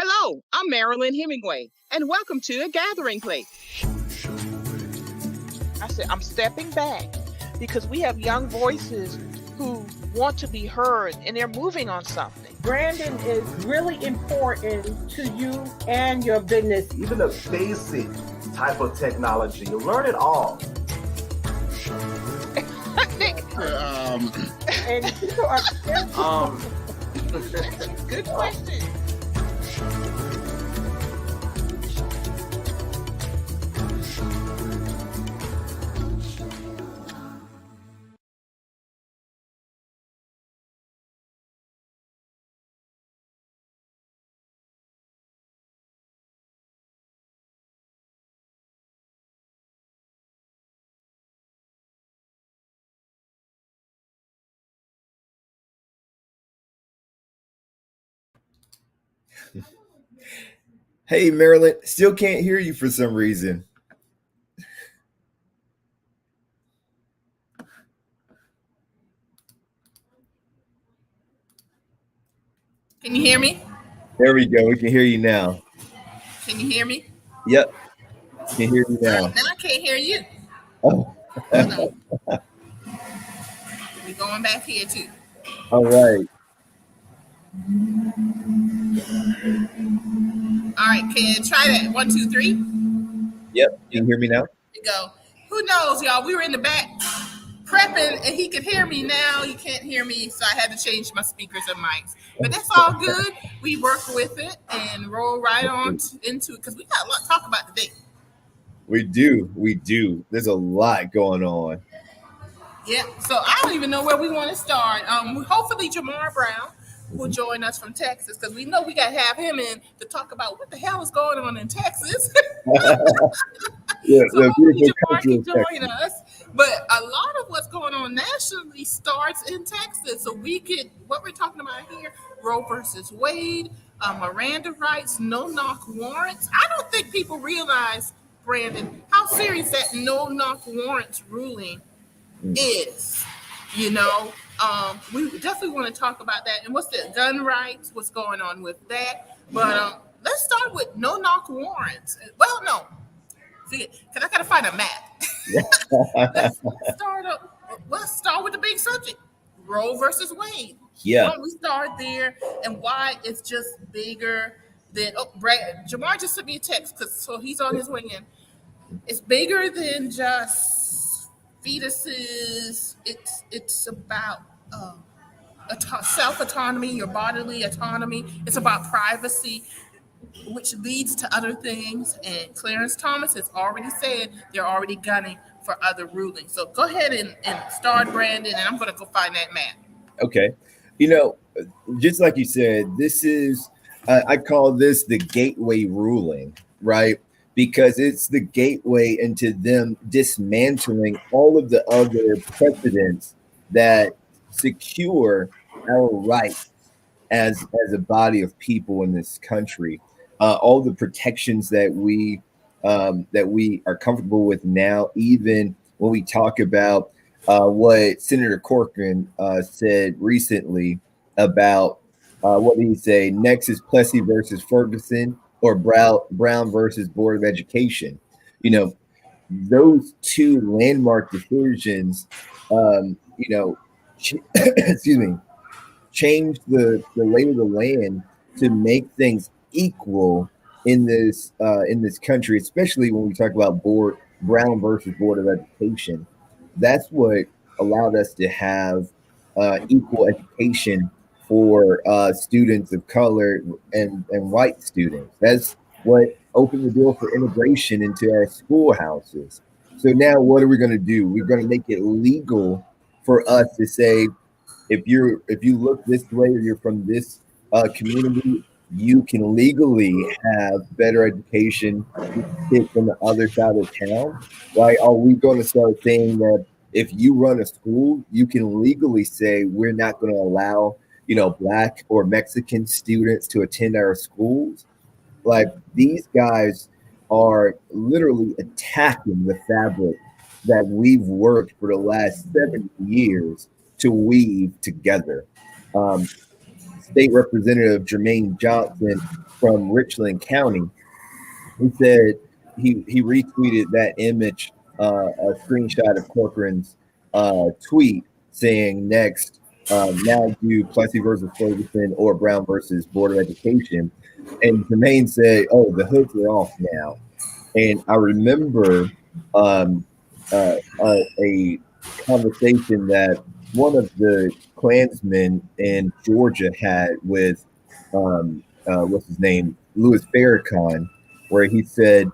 Hello, I'm Marilyn Hemingway, and welcome to A Gathering Place. I said, I'm stepping back because we have young voices who want to be heard and they're moving on something. Branding is really important to you and your business. Even a basic type of technology, you learn it all. And people are Good question. Hey, Marilyn, still can't hear you for some reason. Can you hear me? There we go. We can hear you now. Can you hear me? Yep. Can hear you now. Now I can't hear you. Oh. Hold on. We're going back here too. All right. All right, can you try that? 1, 2, 3. Yep. Can you hear me now? There you go. Who knows, y'all? We were in the back prepping, and he could hear me. Now he can't hear me, so I had to change my speakers and mics. But that's all good. We work with it and roll right on into it because we got a lot to talk about today. We do. We do. There's a lot going on. Yeah, so I don't even know where we want to start. Hopefully Jamarr Brown will join us from Texas because we know we got to have him in to talk about what the hell is going on in Texas. Yeah, So hopefully Jamarr can can join us. But a lot of what's going on nationally starts in Texas. So what we're talking about here, Roe versus Wade, Miranda Rights, no-knock warrants. I don't think people realize, Brandon, how serious that no-knock warrants ruling is. We definitely want to talk about that. And what's the gun rights? What's going on with that? But let's start with no-knock warrants. Well, no. Because I got to find a map. Let's start with the big subject, Roe versus Wade. Yeah. Why don't we start there and why it's just bigger than Jamarr just sent me a text so he's on his way in. It's bigger than just fetuses. It's about self-autonomy, your bodily autonomy. It's about privacy, which leads to other things. And Clarence Thomas has already said they're already gunning for other rulings. So go ahead and start, Brandon, and I'm going to go find that map. Okay. Just like you said, this is, I call this the gateway ruling, right? Because it's the gateway into them dismantling all of the other precedents that secure our rights as a body of people in this country. All the protections that we are comfortable with now, even when we talk about what Senator Corcoran said recently about what did he say? Nexus Plessy versus Ferguson or Brown versus Board of Education. Those two landmark decisions, excuse me, changed the lay of the land to make things equal in this country, especially when we talk about Brown versus Board of Education. That's what allowed us to have equal education for students of color and white students. That's what opened the door for immigration into our schoolhouses. So now what are we going to do? We're going to make it legal for us to say, if you look this way or you're from this community, you can legally have better education kids from the other side of town. Right? Are we going to start saying that if you run a school, you can legally say we're not going to allow, Black or Mexican students to attend our schools? Like, these guys are literally attacking the fabric that we've worked for the last 70 years to weave together. State Representative Jermaine Johnson from Richland County. He said he retweeted that image, a screenshot of Corcoran's tweet saying next, now do Plessy versus Ferguson or Brown versus Board of Education. And Jermaine said, oh, the hoods are off now. And I remember a conversation that one of the Klansmen in Georgia had with, what's his name, Louis Farrakhan, where he said,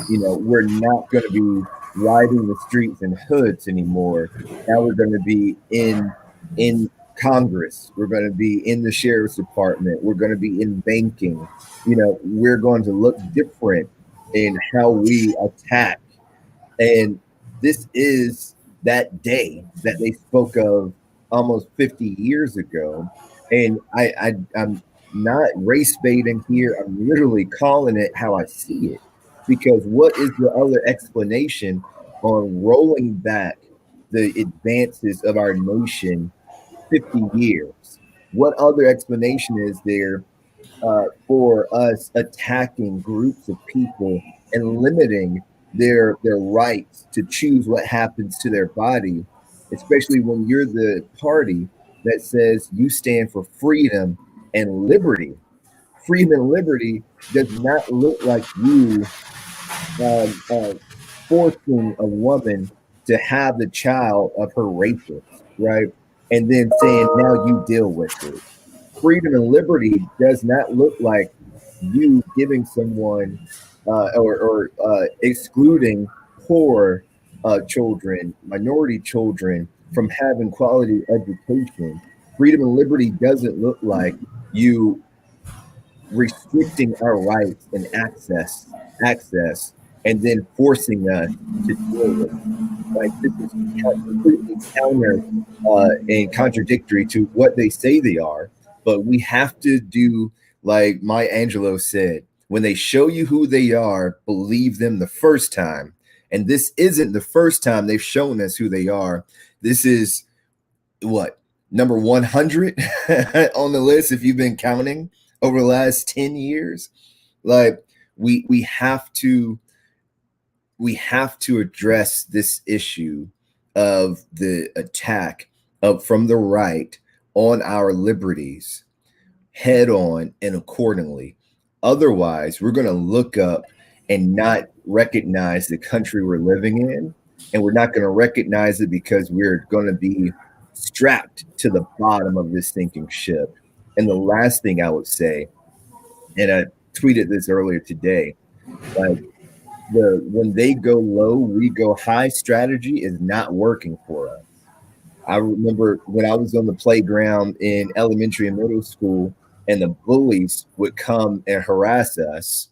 we're not going to be riding the streets in hoods anymore. Now we're going to be in Congress. We're going to be in the sheriff's department. We're going to be in banking. We're going to look different in how we attack. And this is that day that they spoke of almost 50 years ago. And I'm not race baiting here. I'm literally calling it how I see it. Because what is the other explanation on rolling back the advances of our nation 50 years? What other explanation is there for us attacking groups of people and limiting their rights to choose what happens to their body, especially when you're the party that says you stand for freedom and liberty? Freedom and liberty does not look like you forcing a woman to have the child of her rapist, right? And then saying, now you deal with it. Freedom and liberty does not look like you giving someone or excluding poor children, minority children from having quality education. Freedom and liberty doesn't look like you restricting our rights and access and then forcing us to deal with it. Like, this is completely counter and contradictory to what they say they are. But we have to do like Maya Angelou said, when they show you who they are, believe them the first time. And this isn't the first time they've shown us who they are. This is what, number 100 on the list if you've been counting over the last 10 years. Like, we have to address this issue of the attack from the right on our liberties head on and accordingly. Otherwise, we're going to look up and not recognize the country we're living in. And we're not going to recognize it because we're going to be strapped to the bottom of this sinking ship. And the last thing I would say, and I tweeted this earlier today, like, when they go low, we go high strategy is not working for us. I remember when I was on the playground in elementary and middle school and the bullies would come and harass us.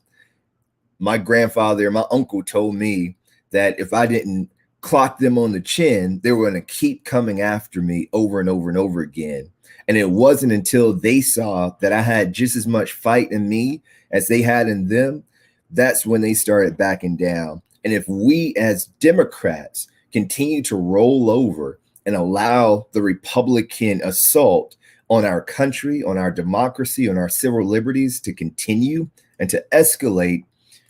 My grandfather, my uncle told me that if I didn't clock them on the chin, they were going to keep coming after me over and over and over again. And it wasn't until they saw that I had just as much fight in me as they had in them, that's when they started backing down. And if we as Democrats continue to roll over and allow the Republican assault on our country, on our democracy, on our civil liberties to continue and to escalate,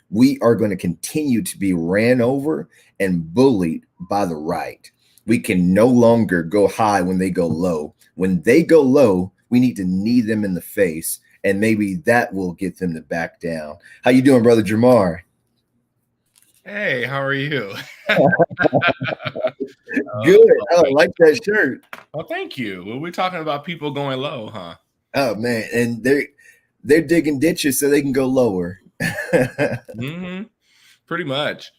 we are going to continue to be ran over and bullied by the right. We can no longer go high when they go low. When they go low, we need to knee them in the face, and maybe that will get them to back down. How you doing, brother Jamarr? Hey, how are you? Good. I like that shirt. Well, thank you. Well, we're talking about people going low, huh? Oh man, and they're digging ditches so they can go lower. Pretty much.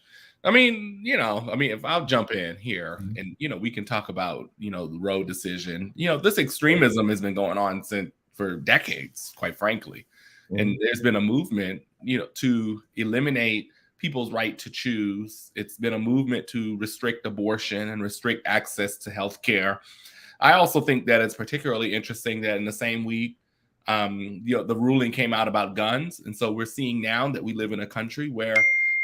I mean, if I'll jump in here and, we can talk about, the Roe decision. This extremism has been going on for decades, quite frankly. And there's been a movement, to eliminate people's right to choose. It's been a movement to restrict abortion and restrict access to health care. I also think that it's particularly interesting that in the same week, the ruling came out about guns. And so we're seeing now that we live in a country where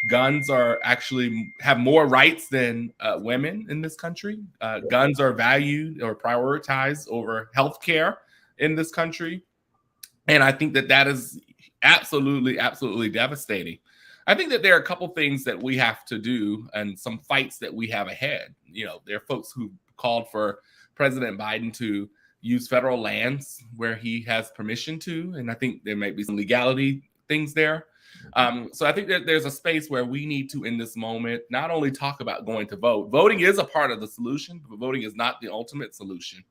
guns are actually have more rights than women in this country. Guns are valued or prioritized over health care in this country. And I think that that is absolutely, absolutely devastating. I think that there are a couple things that we have to do and some fights that we have ahead. There are folks who called for President Biden to use federal lands where he has permission to, and I think there might be some legality things there. So I think that there's a space where we need to, in this moment, not only talk about going to vote. Voting is a part of the solution, but voting is not the ultimate solution.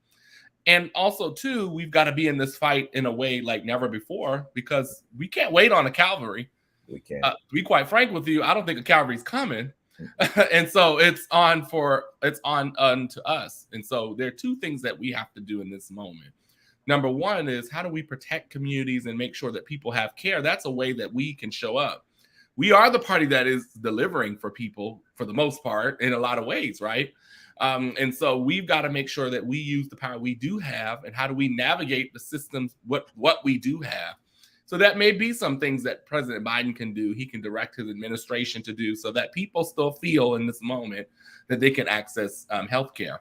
And also, too, we've got to be in this fight in a way like never before, because we can't wait on a cavalry. We can't. To be quite frank with you, I don't think a cavalry's coming. And so it's on to us. And so there are two things that we have to do in this moment. Number one is, how do we protect communities and make sure that people have care? That's a way that we can show up. We are the party that is delivering for people for the most part in a lot of ways, right? And so we've got to make sure that we use the power we do have, and how do we navigate the systems, what we do have. So that may be some things that President Biden can do. He can direct his administration to do so that people still feel in this moment that they can access healthcare.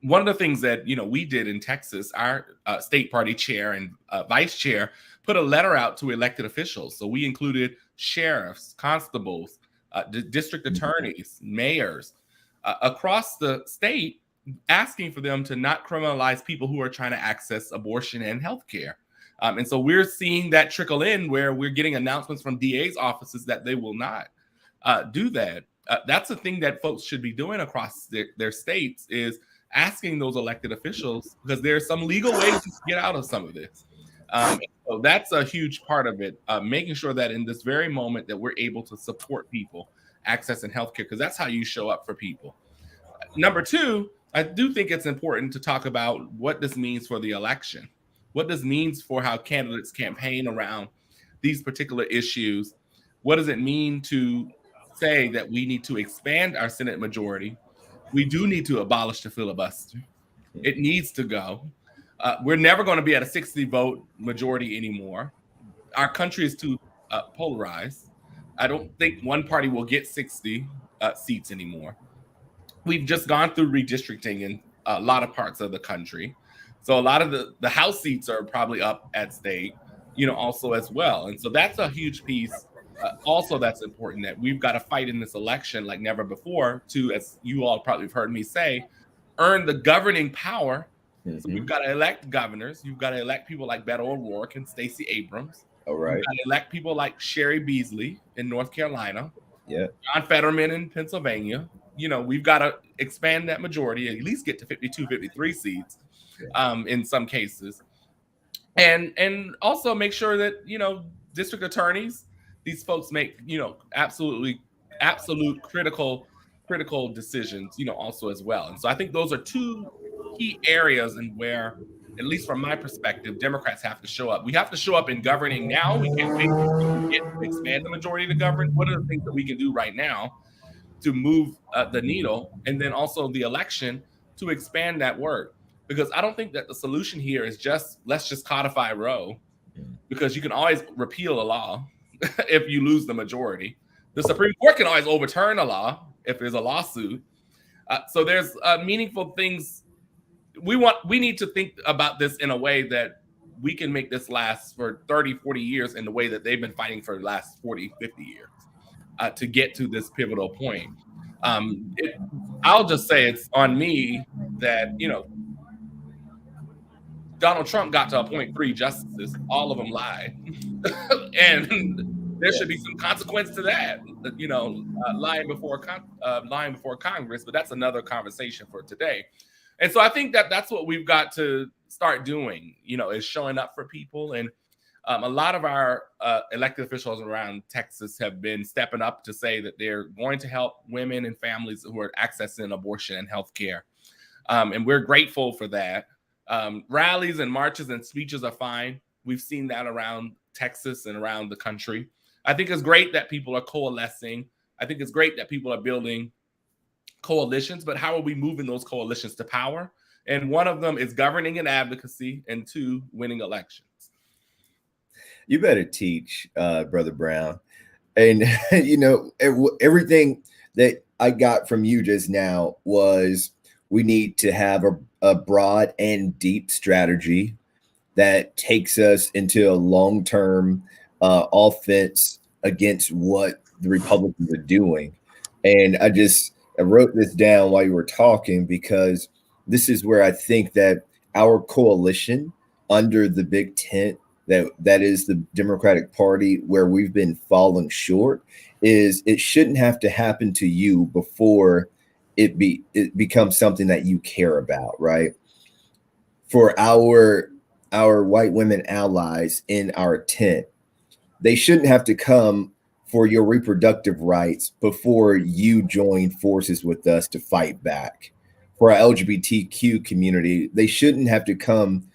One of the things that we did in Texas, our state party chair and vice chair put a letter out to elected officials. So we included sheriffs, constables, district attorneys, mayors across the state, asking for them to not criminalize people who are trying to access abortion and healthcare. And so we're seeing that trickle in, where we're getting announcements from DA's offices that they will not do that. That's the thing that folks should be doing across their states, is asking those elected officials, because there's some legal ways to get out of some of this. So that's a huge part of it, making sure that in this very moment that we're able to support people accessing healthcare, because that's how you show up for people. Number two, I do think it's important to talk about what this means for the election, what this means for how candidates campaign around these particular issues. What does it mean to say that we need to expand our Senate majority? We do need to abolish the filibuster. It needs to go. We're never going to be at a 60 vote majority anymore. Our country is too polarized. I don't think one party will get 60 seats anymore. We've just gone through redistricting in a lot of parts of the country. So a lot of the House seats are probably up at state, also as well. And so that's a huge piece. Also, that's important, that we've got to fight in this election like never before to, as you all probably have heard me say, earn the governing power. Mm-hmm. So we've got to elect governors. You've got to elect people like Beto O'Rourke and Stacey Abrams. All right. You've got to elect people like Sherry Beasley in North Carolina. Yeah. John Fetterman in Pennsylvania. We've got to expand that majority, at least get to 52, 53 seats in some cases. And also make sure that, district attorneys, these folks make, absolute critical decisions, also as well. And so I think those are two key areas in where, at least from my perspective, Democrats have to show up. We have to show up in governing now. We can't wait to expand the majority to govern. What are the things that we can do right now to move the needle? And then also the election to expand that work. Because I don't think that the solution here is just, let's just codify Roe, because you can always repeal a law if you lose the majority. The Supreme Court can always overturn a law if there's a lawsuit. So there's meaningful things. We need to think about this in a way that we can make this last for 30, 40 years in the way that they've been fighting for the last 40, 50 years to get to this pivotal point. I'll just say it's on me that, Donald Trump got to appoint 3 justices. All of them lied. And there should be some consequence to that, lying before Congress. But that's another conversation for today. And so I think that that's what we've got to start doing, is showing up for people. And a lot of our elected officials around Texas have been stepping up to say that they're going to help women and families who are accessing abortion and health care. And we're grateful for that. Rallies and marches and speeches are fine. We've seen that around Texas and around the country. I think it's great that people are coalescing. I think it's great that people are building coalitions, but how are we moving those coalitions to power? And one of them is governing and advocacy, and 2, winning elections. You better teach, Brother Brown. And, everything that I got from you just now was we need to have a broad and deep strategy that takes us into a long-term offense against what the Republicans are doing. And I wrote this down while you were talking, because this is where I think that our coalition under the big tent that is the Democratic Party, where we've been falling short, is it shouldn't have to happen to you before it becomes something that you care about, right? For our white women allies in our tent, they shouldn't have to come for your reproductive rights before you join forces with us to fight back. For our LGBTQ community, they shouldn't have to come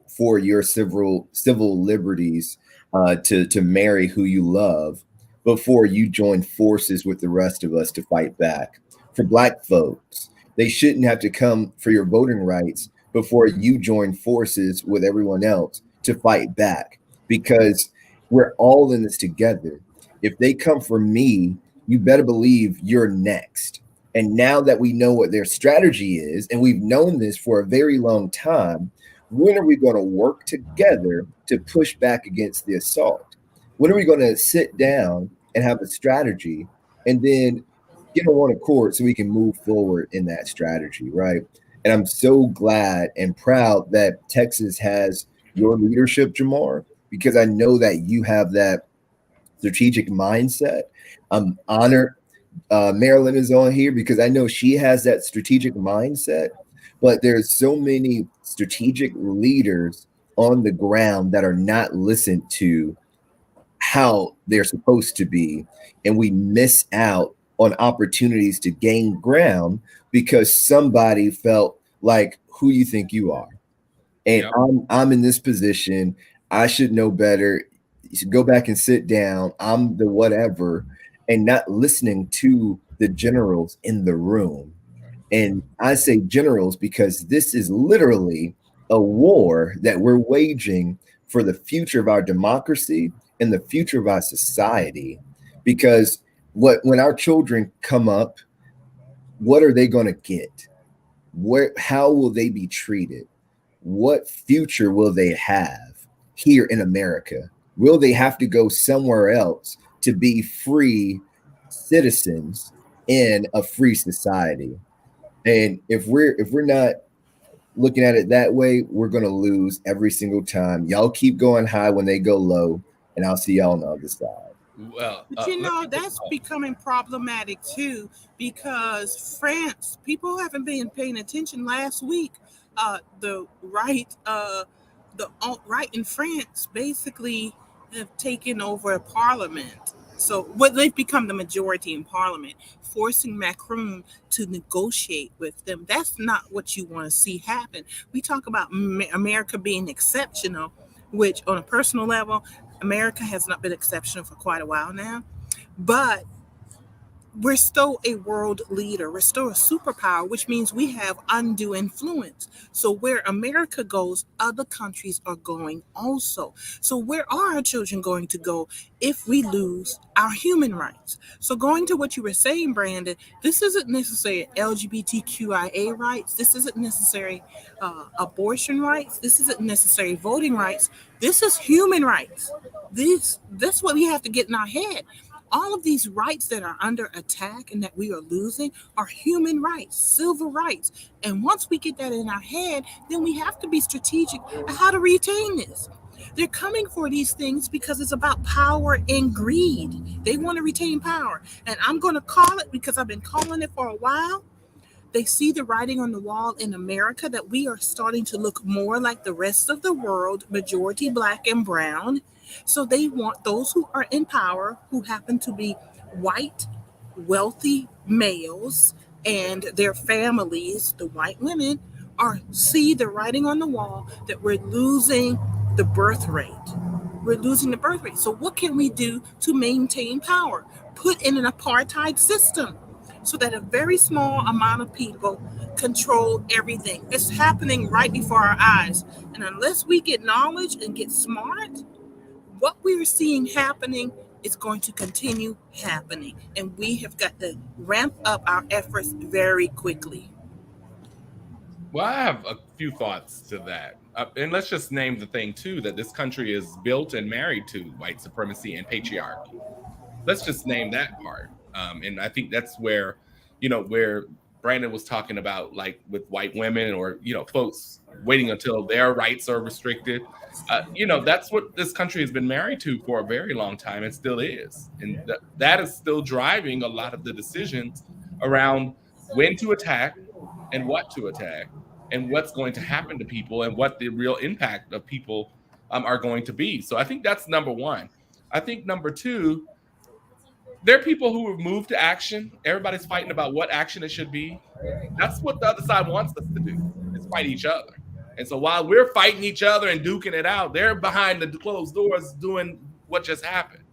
for your civil liberties to marry who you love before you join forces with the rest of us to fight back. For Black folks, they shouldn't have to come for your voting rights before you join forces with everyone else to fight back, because we're all in this together. If they come for me, you better believe you're next. And now that we know what their strategy is, and we've known this for a very long time, when are we going to work together to push back against the assault? When are we going to sit down and have a strategy and then get on one accord so we can move forward in that strategy, right? And I'm so glad and proud that Texas has your leadership, Jamarr, because I know that you have that strategic mindset. I'm honored Marilyn is on here because I know she has that strategic mindset, but there's so many strategic leaders on the ground that are not listened to how they're supposed to be. And we miss out on opportunities to gain ground because somebody felt like, who you think you are? And Yep. I'm in this position. I should know better. You should go back and sit down. I'm the whatever, and not listening to the generals in the room. And I say generals because this is literally a war that we're waging for the future of our democracy and the future of our society. Because when our children come up, what are they going to get? How will they be treated? What future will they have here in America? Will they have to go somewhere else to be free citizens in a free society? And if we're not looking at it that way, we're going to lose every single time. Y'all keep going high when they go low, and I'll see y'all on the other side. Well, But that's becoming problematic too, because France, people haven't been paying attention. Last week, the alt-right in France basically have taken over parliament. So they've become the majority in parliament, forcing Macron to negotiate with them. That's not what you want to see happen. We talk about America being exceptional, which on a personal level, America has not been exceptional for quite a while now. But we're still a world leader. We're still a superpower, which means we have undue influence. So where America goes, other countries are going also. So where are our children going to go if we lose our human rights? So going to what you were saying, Brandon, this isn't necessarily LGBTQIA rights. This isn't necessary abortion rights. This isn't necessary voting rights. This is human rights. That's what we have to get in our head. All of these rights that are under attack and that we are losing are human rights, civil rights. And once we get that in our head, then we have to be strategic on how to retain this. They're coming for these things because it's about power and greed. They want to retain power. And I'm going to call it, because I've been calling it for a while. They see the writing on the wall in America that we are starting to look more like the rest of the world, majority Black and brown. So they want those who are in power, who happen to be white, wealthy males, and their families, the white women, see the writing on the wall that we're losing the birth rate. We're losing the birth rate. So what can we do to maintain power? Put in an apartheid system so that a very small amount of people control everything. It's happening right before our eyes. And unless we get knowledge and get smart, what we're seeing happening is going to continue happening. And we have got to ramp up our efforts very quickly. Well, I have a few thoughts to that. and let's just name the thing too, that this country is built and married to white supremacy and patriarchy. Let's just name that part. And I think that's where, where Brandon was talking about, like with white women or, folks waiting until their rights are restricted. That's what this country has been married to for a very long time and still is. And that is still driving a lot of the decisions around when to attack and what to attack and what's going to happen to people and what the real impact of people are going to be. So I think that's number one. I think number two, there are people who have moved to action. Everybody's fighting about what action it should be. That's what the other side wants us to do, is fight each other. And so while we're fighting each other and duking it out, they're behind the closed doors doing what just happened.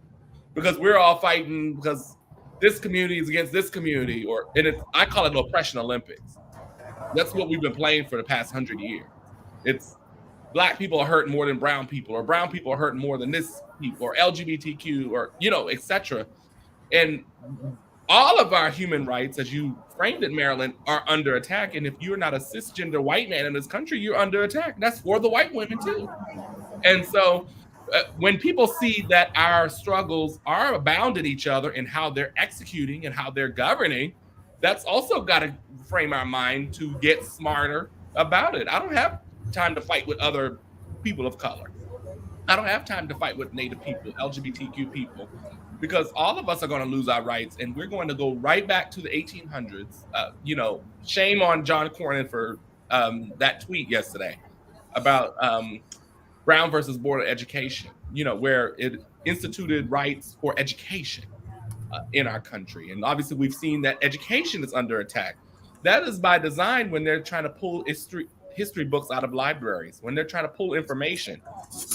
Because we're all fighting because this community is against this community, I call it oppression Olympics. That's what we've been playing for the past 100 years. It's Black people are hurting more than brown people, or brown people are hurting more than this people, or LGBTQ, or, etc. And all of our human rights, as you framed it, Marilyn, are under attack. And if you're not a cisgender white man in this country, you're under attack. That's for the white women too. And so when people see that our struggles are abounding each other in how they're executing and how they're governing, that's also got to frame our mind to get smarter about it. I don't have time to fight with other people of color. I don't have time to fight with Native people, LGBTQ people, because all of us are going to lose our rights, and we're going to go right back to the 1800s. Shame on John Cornyn for that tweet yesterday about Brown versus Board of Education, where it instituted rights for education in our country. And obviously we've seen that education is under attack. That is by design when they're trying to pull history books out of libraries, when they're trying to pull information,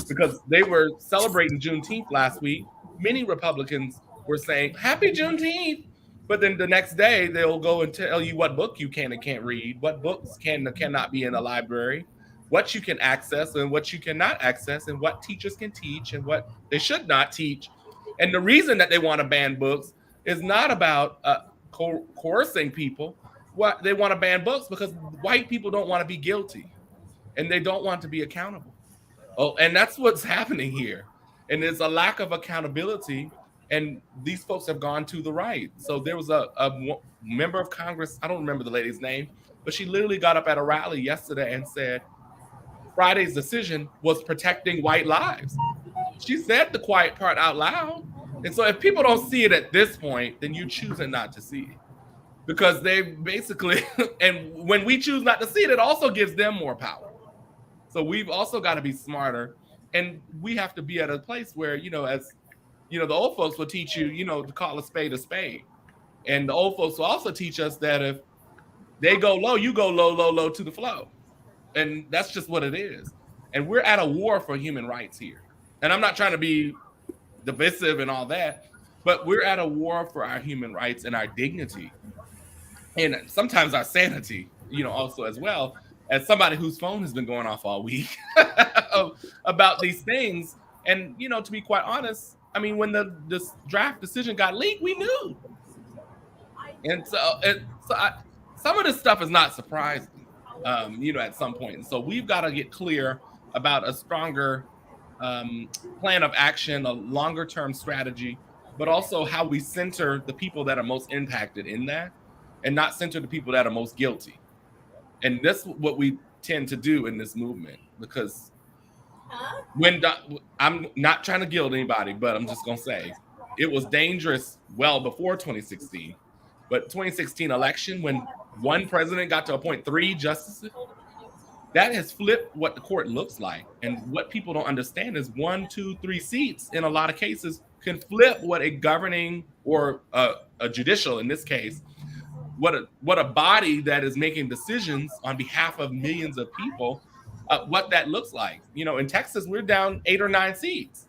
because they were celebrating Juneteenth last week. Many Republicans were saying, Happy Juneteenth. But then the next day, they'll go and tell you what book you can and can't read, what books can and cannot be in a library, what you can access and what you cannot access, and what teachers can teach and what they should not teach. And the reason that they want to ban books is not about coercing people. What they want to ban books because white people don't want to be guilty and they don't want to be accountable. Oh, and that's what's happening here. And there's a lack of accountability, and these folks have gone to the right. So there was a member of Congress, I don't remember the lady's name, but she literally got up at a rally yesterday and said Friday's decision was protecting white lives. She said the quiet part out loud. And so if people don't see it at this point, then you're choosing not to see it. Because they basically, and when we choose not to see it, it also gives them more power. So we've also got to be smarter. And we have to be at a place where, as the old folks will teach you, to call a spade a spade. And the old folks will also teach us that if they go low, you go low, low, low to the flow. And that's just what it is. And we're at a war for human rights here. And I'm not trying to be divisive and all that, but we're at a war for our human rights and our dignity. And sometimes our sanity, also as well, as somebody whose phone has been going off all week about these things. And, to be quite honest, I mean, when this draft decision got leaked, we knew. And so some of this stuff is not surprising, at some point. And so we've got to get clear about a stronger plan of action, a longer term strategy, but also how we center the people that are most impacted in that and not center the people that are most guilty. And that's what we tend to do in this movement, because I'm not trying to guilt anybody, but I'm just going to say it was dangerous well before 2016. But 2016 election, when one president got to appoint 3 justices, that has flipped what the court looks like. And what people don't understand is 1, 2, 3 seats in a lot of cases can flip what a governing or a judicial, in this case, what a body that is making decisions on behalf of millions of people, what that looks like. In Texas, we're down 8 or 9 seats.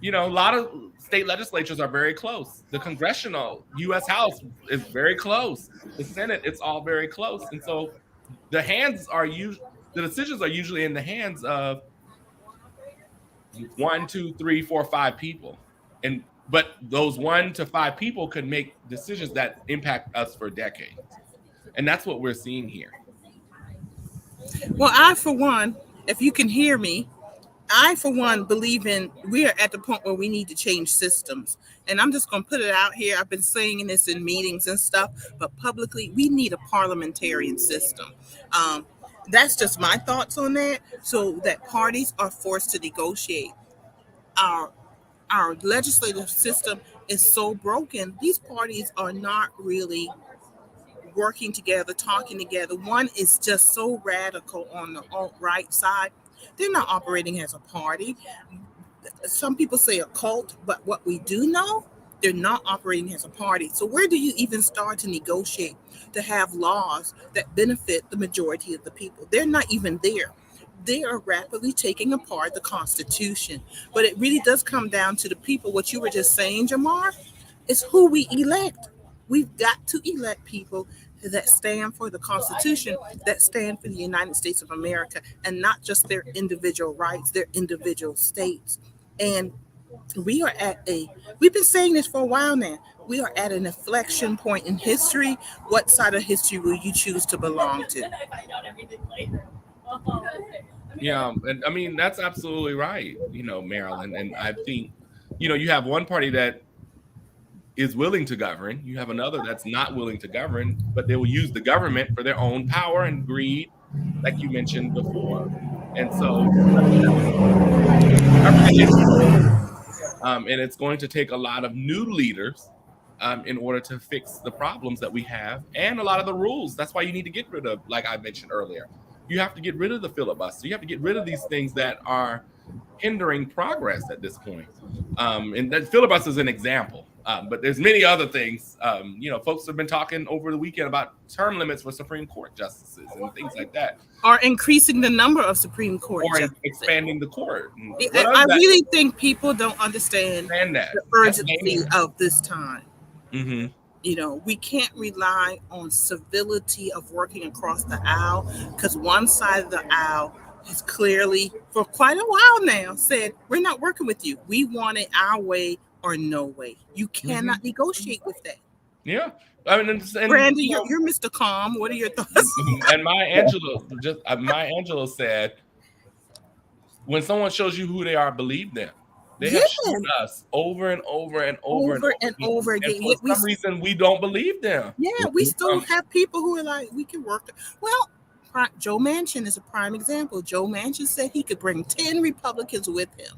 A lot of state legislatures are very close. The congressional U.S. House is very close. The Senate, it's all very close. And so the decisions are usually in the hands of 1, 2, 3, 4, 5 people. But those 1 to 5 people could make decisions that impact us for decades. And that's what we're seeing here. Well, I, for one, if you can hear me, I, for one, believe in we are at the point where we need to change systems. And I'm just going to put it out here. I've been saying this in meetings and stuff, but publicly, we need a parliamentarian system. That's just my thoughts on that, so that parties are forced to negotiate. Our our legislative system is so broken. These parties are not really working together, talking together. One is just so radical on the alt-right side. They're not operating as a party. Some people say a cult, but what we do know, they're not operating as a party. So where do you even start to negotiate to have laws that benefit the majority of the people? They're not even there. They are rapidly taking apart the Constitution. But it really does come down to the people. What you were just saying, Jamarr, is who we elect. We've got to elect people that stand for the Constitution, that stand for the United States of America, and not just their individual rights, their individual states. And we are we've been saying this for a while now. We are at an inflection point in history. What side of history will you choose to belong to? Yeah, and I mean that's absolutely right, Marilyn. And I think, you have one party that is willing to govern, you have another that's not willing to govern, but they will use the government for their own power and greed, like you mentioned before. And so and it's going to take a lot of new leaders in order to fix the problems that we have and a lot of the rules. That's why you need to get rid of, like I mentioned earlier, you have to get rid of the filibuster. You have to get rid of these things that are hindering progress at this point. And that filibuster is an example. But there's many other things. Folks have been talking over the weekend about term limits for Supreme Court justices and things like that. Or increasing the number of Supreme Court justices. Expanding the court. I really think people don't understand the urgency of this time. Mm-hmm. We can't rely on civility of working across the aisle, because one side of the aisle has clearly, for quite a while now, said, we're not working with you. We want it our way or no way. You cannot negotiate with that. Yeah. I mean, Brandon, you're Mr. Calm. What are your thoughts? And Maya Angelou said, when someone shows you who they are, believe them. They have shown us over and over and over and over again. And for some reason, we don't believe them. Yeah, we still have people who are like, we can work. Well, Joe Manchin is a prime example. Joe Manchin said he could bring 10 Republicans with him.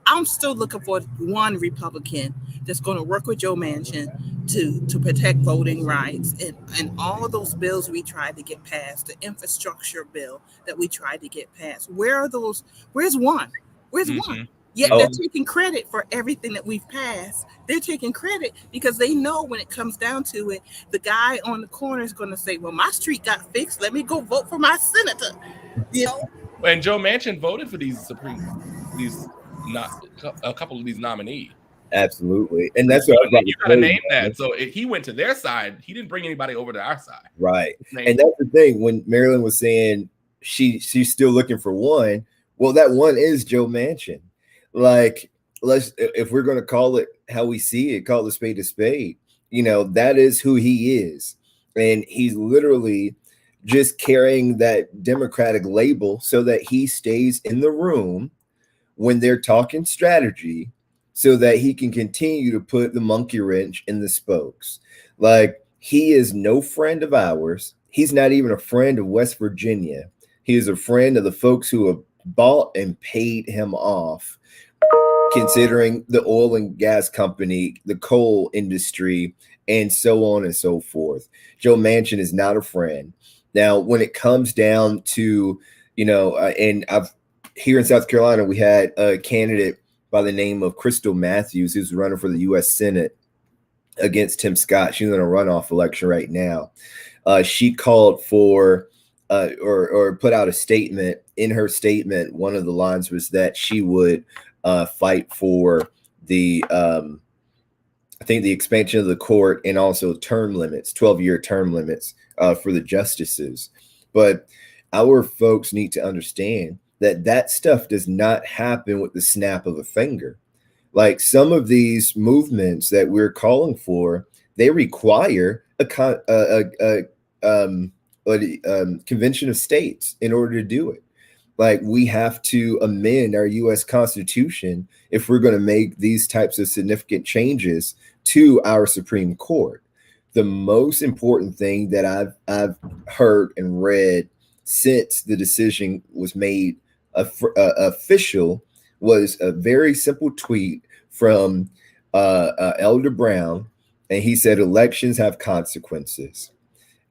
I'm still looking for one Republican that's going to work with Joe Manchin to protect voting rights and all of those bills we tried to get passed, the infrastructure bill that we tried to get passed. Where are those? Where's one? Where's one? Yet they're taking credit for everything that we've passed. They're taking credit because they know when it comes down to it, the guy on the corner is going to say, well, my street got fixed. Let me go vote for my senator. And Joe Manchin voted for a couple of these nominees. Absolutely. And that's what you got to name that. So if he went to their side, he didn't bring anybody over to our side. Right. And that's the thing. When Marilyn was saying she's still looking for one, well, that one is Joe Manchin. Like, if we're going to call it how we see it, call it a spade, that is who he is. And he's literally just carrying that Democratic label so that he stays in the room when they're talking strategy so that he can continue to put the monkey wrench in the spokes. Like, he is no friend of ours. He's not even a friend of West Virginia. He is a friend of the folks who have bought and paid him off, considering the oil and gas company, the coal industry, and so on and so forth. Joe Manchin is not a friend. Now, when it comes down to, and here in South Carolina, we had a candidate by the name of Crystal Matthews, who's running for the U.S. Senate against Tim Scott. She's in a runoff election right now. She called for or put out a statement. In her statement, one of the lines was that she would fight for the I think the expansion of the court and also term limits, 12-year term limits for the justices. But our folks need to understand that stuff does not happen with the snap of a finger. Like, some of these movements that we're calling for, they require a convention of states in order to do it. Like, we have to amend our U.S. Constitution if we're going to make these types of significant changes to our Supreme Court. The most important thing that I've heard and read since the decision was made official was a very simple tweet from Elder Brown, and he said elections have consequences,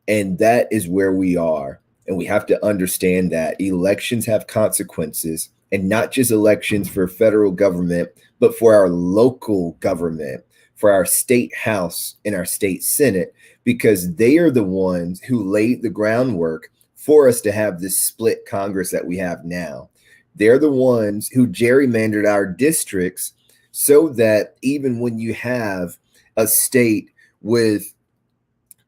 and that is where we are. And we have to understand that elections have consequences, and not just elections for federal government, but for our local government, for our state house and our state senate, because they are the ones who laid the groundwork for us to have this split Congress that we have now. They're the ones who gerrymandered our districts so that even when you have a state with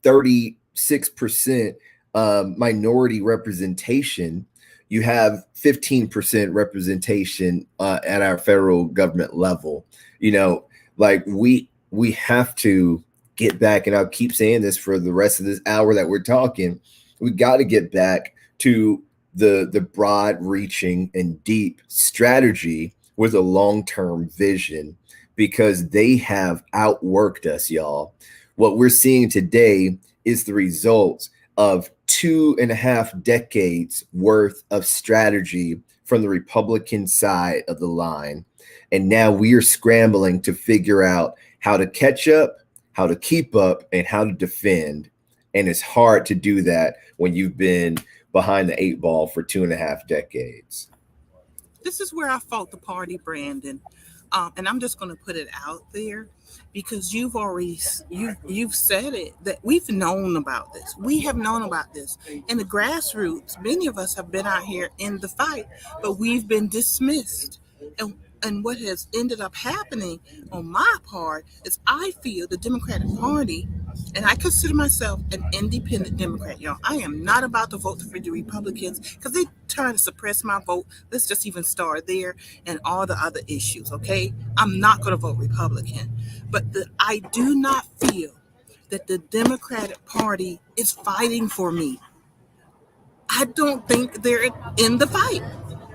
36% minority representation, you have 15% representation at our federal government level. You know, like we have to get back, and I'll keep saying this for the rest of this hour that we're talking. We got to get back to the broad reaching and deep strategy with a long-term vision, because they have outworked us, y'all. What we're seeing today is the results of 2.5 decades worth of strategy from the Republican side of the line. And now we are scrambling to figure out how to catch up, how to keep up, and how to defend. And it's hard to do that when you've been behind the 8 ball for 2.5 decades. This is where I fault the party, Brandon. And I'm just going to put it out there, because you've said it, that we've known about this. We have known about this. In the grassroots, many of us have been out here in the fight, but we've been dismissed. And what has ended up happening on my part is I feel the Democratic Party, and I consider myself an independent Democrat, y'all. I am not about to vote for the Republicans because they trying to suppress my vote. Let's just even start there, and all the other issues, okay? I'm not going to vote Republican. But I do not feel that the Democratic Party is fighting for me. I don't think they're in the fight.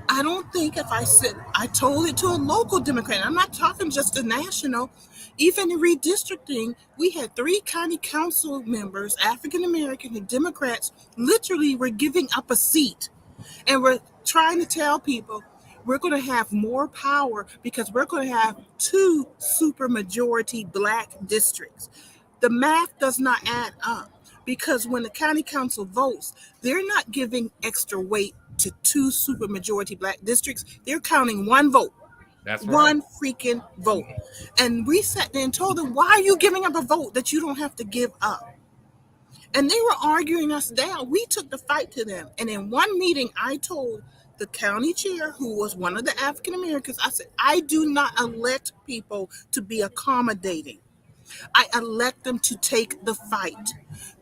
I don't think if I told it to a local Democrat, I'm not talking just a national, even in redistricting, we had 3 county council members, African American and Democrats, literally were giving up a seat. And we're trying to tell people we're going to have more power because we're going to have 2 supermajority Black districts. The math does not add up, because when the county council votes, they're not giving extra weight to 2 supermajority Black districts. They're counting 1 vote. That's right. 1 freaking vote. And we sat there and told them, why are you giving up a vote that you don't have to give up? And they were arguing us down. We took the fight to them. And in one meeting, I told the county chair, who was one of the African Americans, I said, I do not elect people to be accommodating. I elect them to take the fight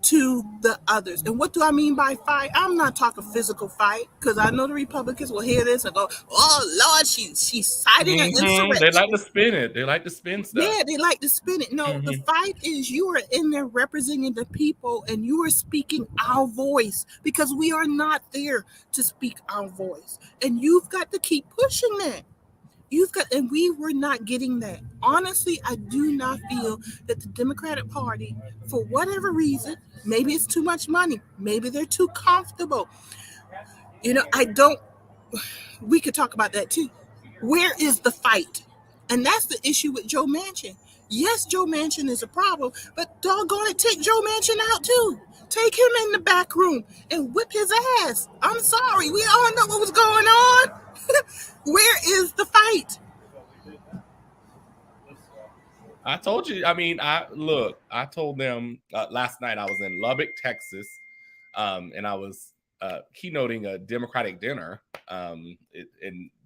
to the others. And what do I mean by fight? I'm not talking physical fight, because I know the Republicans will hear this and go, oh, Lord, she's citing an insurrection. They like to spin it. They like to spin stuff. Yeah, they like to spin it. No, the fight is you are in there representing the people, and you are speaking our voice, because we are not there to speak our voice. And you've got to keep pushing that. And we were not getting that. Honestly, I do not feel that the Democratic Party, for whatever reason, maybe it's too much money, maybe they're too comfortable. You know, we could talk about that too. Where is the fight? And that's the issue with Joe Manchin. Yes, Joe Manchin is a problem, but doggone it, take Joe Manchin out too. Take him in the back room and whip his ass. I'm sorry, we all know what was going on. Where is the fight? I told you. I mean, I told them last night I was in Lubbock, Texas, and I was keynoting a Democratic dinner. And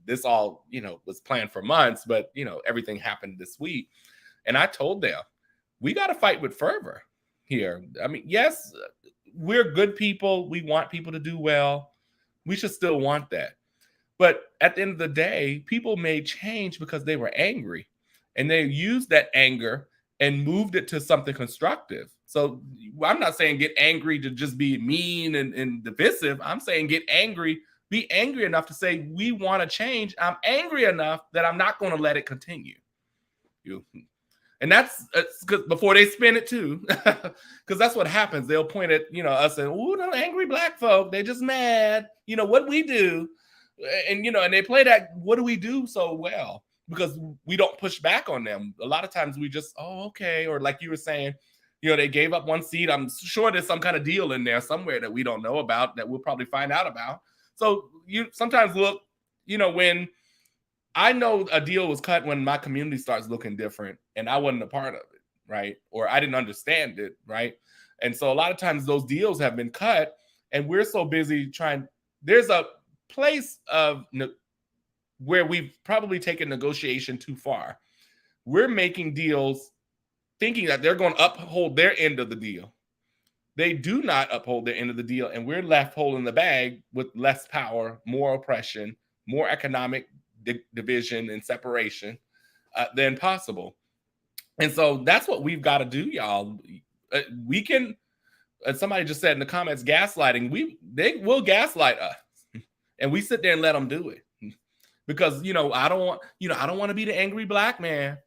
this all, was planned for months, but, everything happened this week. And I told them, we got to fight with fervor here. I mean, yes, we're good people. We want people to do well. We should still want that. But at the end of the day, people made change because they were angry, and they used that anger and moved it to something constructive. So I'm not saying get angry to just be mean and divisive. I'm saying get angry be angry enough to say, we want to change. I'm angry enough that I'm not going to let it continue. And that's before they spin it too, because that's what happens. They'll point at, us and, oh, no angry black folk. They just mad. What we do. And, and they play that, what do we do so well? Because we don't push back on them. A lot of times we just, oh, okay. Or like you were saying, they gave up one seat. I'm sure there's some kind of deal in there somewhere that we don't know about that we'll probably find out about. So you sometimes look, when I know a deal was cut when my community starts looking different and I wasn't a part of it, right? Or I didn't understand it, right? And so a lot of times those deals have been cut and we're so busy there's a place of where we've probably taken negotiation too far. We're making deals thinking that they're going to uphold their end of the deal. They do not uphold their end of the deal, and we're left holding the bag with less power, more oppression, more economic division and separation than possible. And so that's what we've got to do, y'all. We can, as somebody just said in the comments, gaslighting. They will gaslight us, and we sit there and let them do it because I don't want to be the angry black man.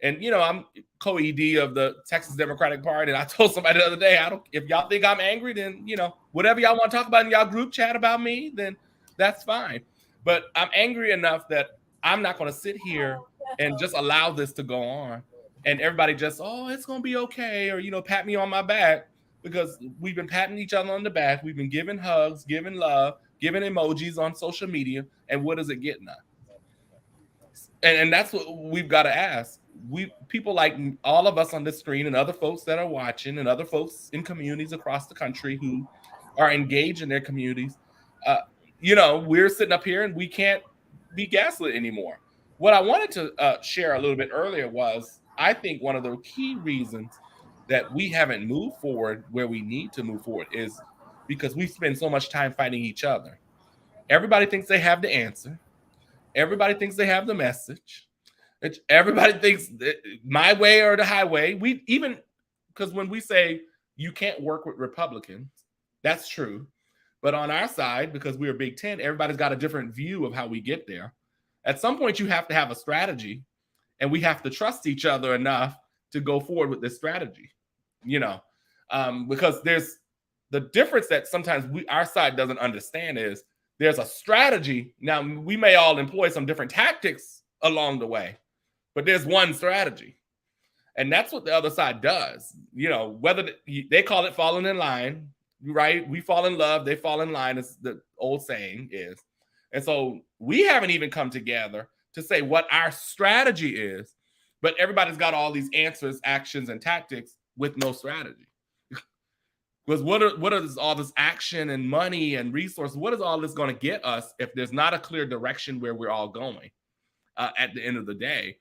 And, I'm co-ED of the Texas Democratic Party. And I told somebody the other day, if y'all think I'm angry, then, whatever y'all want to talk about in y'all group chat about me, then that's fine. But I'm angry enough that I'm not going to sit here and just allow this to go on. And everybody just, oh, it's going to be okay. Or, pat me on my back, because we've been patting each other on the back. We've been giving hugs, giving love, giving emojis on social media. And what is it getting us? And that's what we've got to ask. People like all of us on this screen and other folks that are watching and other folks in communities across the country who are engaged in their communities, we're sitting up here and we can't be gaslit anymore. What I wanted to share a little bit earlier was, I think one of the key reasons that we haven't moved forward where we need to move forward is because we spend so much time fighting each other. Everybody thinks they have the answer. Everybody thinks they have the message. Everybody thinks my way or the highway. Because when we say you can't work with Republicans, that's true. But on our side, because we're Big Ten, everybody's got a different view of how we get there. At some point, you have to have a strategy, and we have to trust each other enough to go forward with this strategy, because there's the difference that sometimes our side doesn't understand is there's a strategy. Now, we may all employ some different tactics along the way, but there's one strategy. And that's what the other side does. Whether they call it falling in line, right? We fall in love, they fall in line, as the old saying is. And so we haven't even come together to say what our strategy is, but everybody's got all these answers, actions, and tactics with no strategy. Because what is all this action and money and resources? What is all this going to get us if there's not a clear direction where we're all going at the end of the day?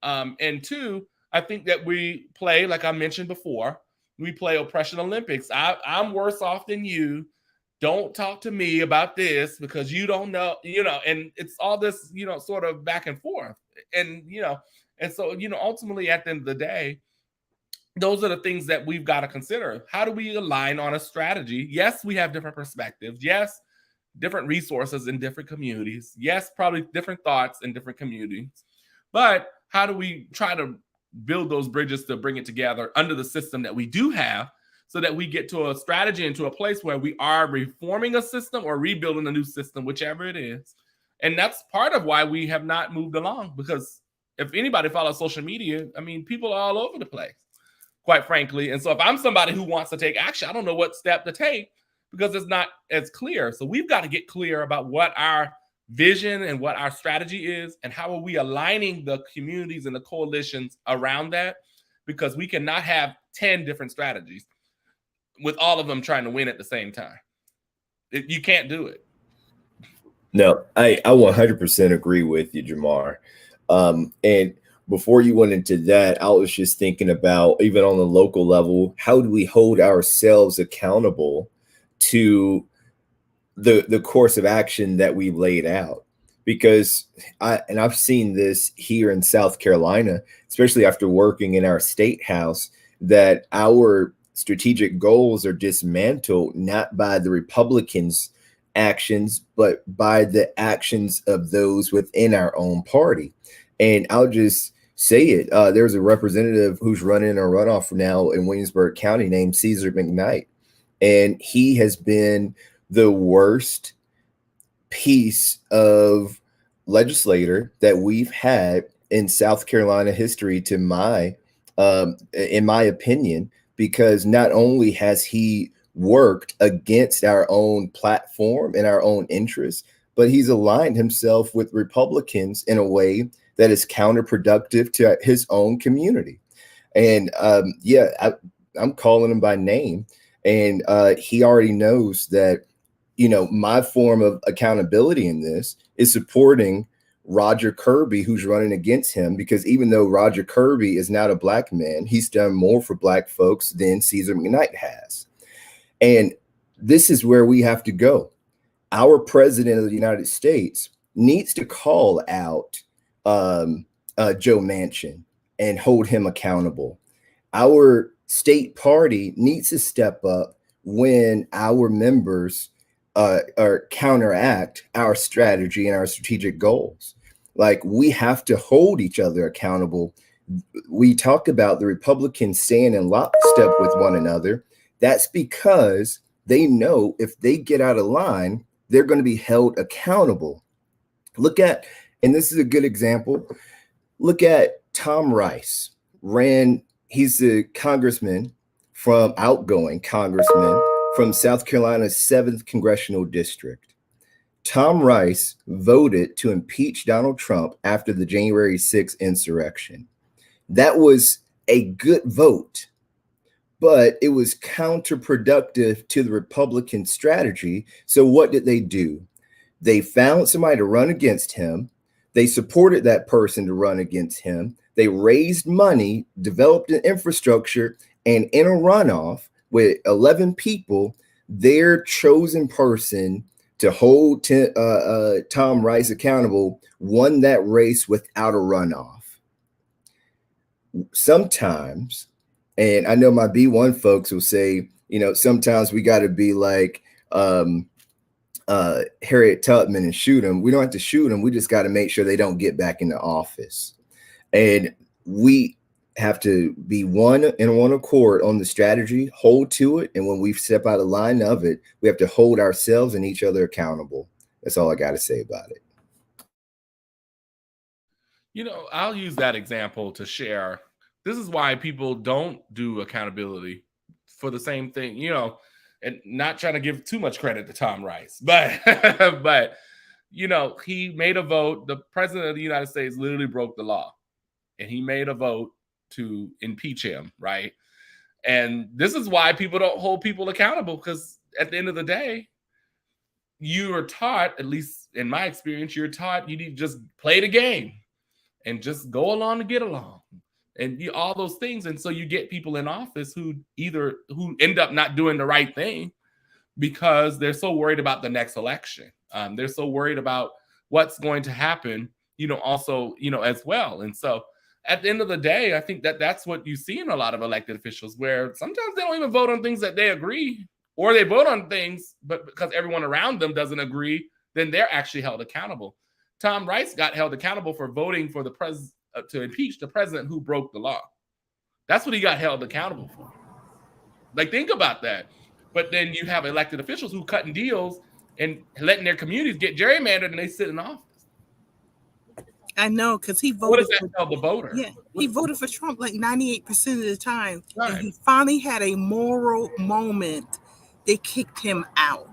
And two, I think that we play, like I mentioned before, we play oppression Olympics. I'm worse off than you. Don't talk to me about this because you don't know, and it's all this, sort of back and forth. And, and so, ultimately at the end of the day, those are the things that we've got to consider. How do we align on a strategy? Yes, we have different perspectives. Yes, different resources in different communities. Yes, probably different thoughts in different communities. But how do we try to build those bridges to bring it together under the system that we do have so that we get to a strategy and to a place where we are reforming a system or rebuilding a new system, whichever it is. And that's part of why we have not moved along, because if anybody follows social media, people are all over the place, quite frankly. And so if I'm somebody who wants to take action, I don't know what step to take because it's not as clear. So we've got to get clear about what our vision and what our strategy is and how are we aligning the communities and the coalitions around that, because we cannot have 10 different strategies with all of them trying to win at the same time. You can't do it. No, I 100% agree with you, Jamarr. And before you went into that, I was just thinking about, even on the local level, how do we hold ourselves accountable to the course of action that we laid out? Because I've seen this here in South Carolina, especially after working in our state house, that our strategic goals are dismantled not by the Republicans actions, but by the actions of those within our own party. And I'll just say it. There's a representative who's running a runoff now in Williamsburg County named Caesar McKnight. And he has been the worst piece of legislator that we've had in South Carolina history, in my opinion, because not only has he worked against our own platform and our own interests, but he's aligned himself with Republicans in a way that is counterproductive to his own community. And I'm calling him by name, and he already knows that, my form of accountability in this is supporting Roger Kirby, who's running against him, because even though Roger Kirby is not a black man, he's done more for black folks than Caesar McKnight has. And this is where we have to go. Our president of the United States needs to call out Joe Manchin and hold him accountable. Our state party needs to step up when our members or counteract our strategy and our strategic goals. Like, we have to hold each other accountable. We talk about the Republicans staying in lockstep with one another. That's because they know if they get out of line, they're going to be held accountable. And this is a good example. Look at Tom Rice. He's a outgoing congressman from South Carolina's 7th Congressional District. Tom Rice voted to impeach Donald Trump after the January 6th insurrection. That was a good vote, but it was counterproductive to the Republican strategy. So what did they do? They found somebody to run against him. They supported that person to run against him. They raised money, developed an infrastructure, and in a runoff with 11 people, their chosen person to hold Tom Rice accountable won that race without a runoff. Sometimes, and I know my B1 folks will say, sometimes we got to be like Harriet Tubman and shoot them. We don't have to shoot them. We just got to make sure they don't get back into office. And we have to be one accord on the strategy, hold to it. And when we step out of line of it, we have to hold ourselves and each other accountable. That's all I got to say about it. I'll use that example to share. This is why people don't do accountability for the same thing, and not trying to give too much credit to Tom Rice, but he made a vote. The president of the United States literally broke the law, and he made a vote to impeach him, right? And this is why people don't hold people accountable, because at the end of the day, you are taught, at least in my experience, you're taught you need to just play the game and just go along to get along, and all those things. And so you get people in office who end up not doing the right thing because they're so worried about the next election. They're so worried about what's going to happen, also, as well. And so at the end of the day, I think that's what you see in a lot of elected officials, where sometimes they don't even vote on things that they agree, or they vote on things, but because everyone around them doesn't agree, then they're actually held accountable. Tom Rice got held accountable for voting for to impeach the president who broke the law. That's what he got held accountable for. Like, think about that. But then you have elected officials who cutting deals and letting their communities get gerrymandered, and they sit in office. I know, because he voted. What does that tell the voter? Yeah, he voted for Trump like 98% of the time. Right. And he finally had a moral moment. They kicked him out.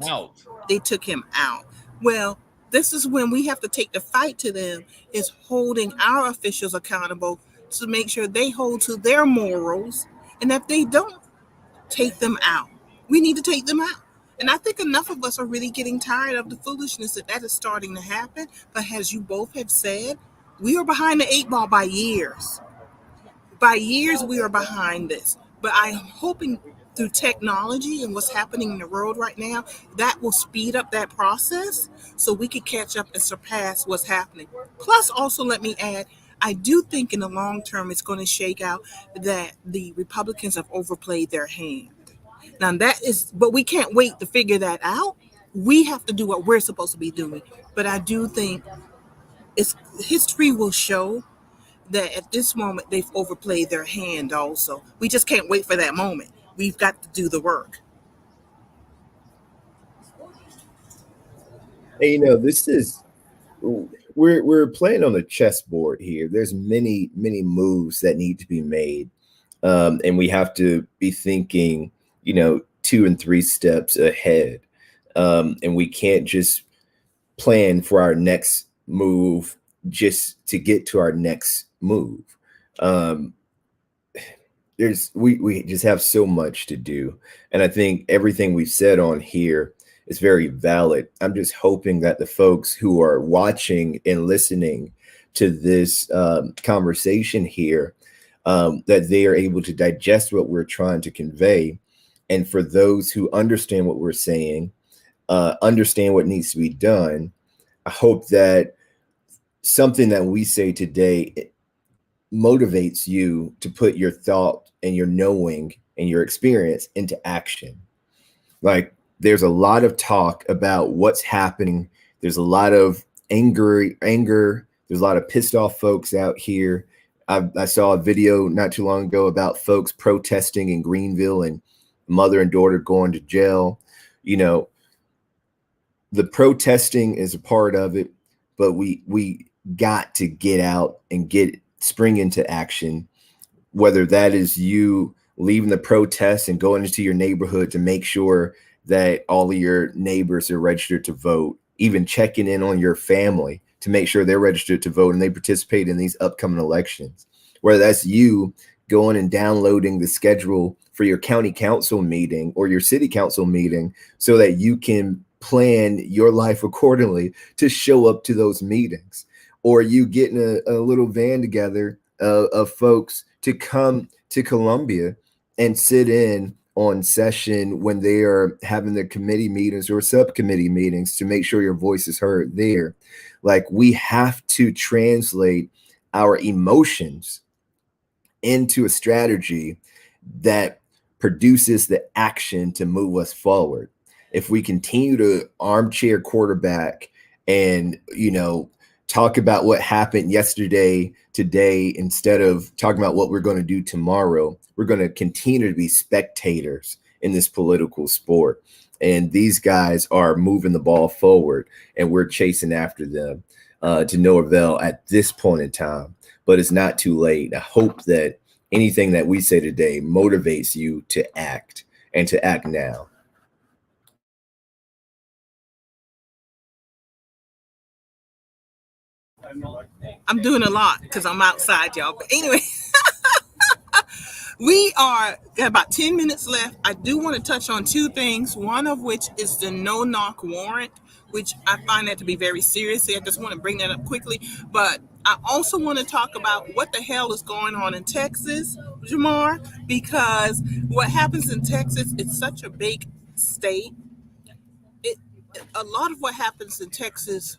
They took him out. Well, this is when we have to take the fight to them, is holding our officials accountable to make sure they hold to their morals. And if they don't, take them out. We need to take them out. And I think enough of us are really getting tired of the foolishness that is starting to happen. But as you both have said, we are behind the 8 ball by years. By years, we are behind this. But I'm hoping through technology and what's happening in the world right now, that will speed up that process so we can catch up and surpass what's happening. Plus, also, let me add, I do think in the long term, it's going to shake out that the Republicans have overplayed their hand. Now but we can't wait to figure that out. we have to do what we're supposed to be doing. But I do think history will show that at this moment they've overplayed their hand also. We just can't wait for that moment. We've got to do the work. And this is we're playing on a chessboard here. There's many moves that need to be made, and we have to be thinking 2 and 3 steps ahead, and we can't just plan for our next move just to get to our next move. We just have so much to do, and I think everything we've said on here is very valid. I'm just hoping that the folks who are watching and listening to this conversation here, that they are able to digest what we're trying to convey. And for those who understand what we're saying, understand what needs to be done, I hope that something that we say today motivates you to put your thought and your knowing and your experience into action. Like, there's a lot of talk about what's happening. There's a lot of anger. There's a lot of pissed off folks out here. I saw a video not too long ago about folks protesting in Greenville and mother and daughter going to jail. The protesting is a part of it, but we got to get out and spring into action, whether that is you leaving the protest and going into your neighborhood to make sure that all of your neighbors are registered to vote, even checking in on your family to make sure they're registered to vote and they participate in these upcoming elections. Whether that's you going and downloading the schedule for your county council meeting or your city council meeting so that you can plan your life accordingly to show up to those meetings, or you getting a little van together of folks to come to Columbia and sit in on session when they are having their committee meetings or subcommittee meetings to make sure your voice is heard there. Like, we have to translate our emotions into a strategy that produces the action to move us forward. If we continue to armchair quarterback and, talk about what happened yesterday, today, instead of talking about what we're going to do tomorrow, we're going to continue to be spectators in this political sport. And these guys are moving the ball forward, and we're chasing after them to no avail at this point in time. But it's not too late. I hope that anything that we say today motivates you to act, and to act now. I'm doing a lot because I'm outside, y'all. But anyway, we are got about 10 minutes left. I do want to touch on 2 things, one of which is the no-knock warrant, which I find that to be very serious. I just want to bring that up quickly. But I also want to talk about what the hell is going on in Texas, Jamarr, because what happens in Texas, it's such a big state. A lot of what happens in Texas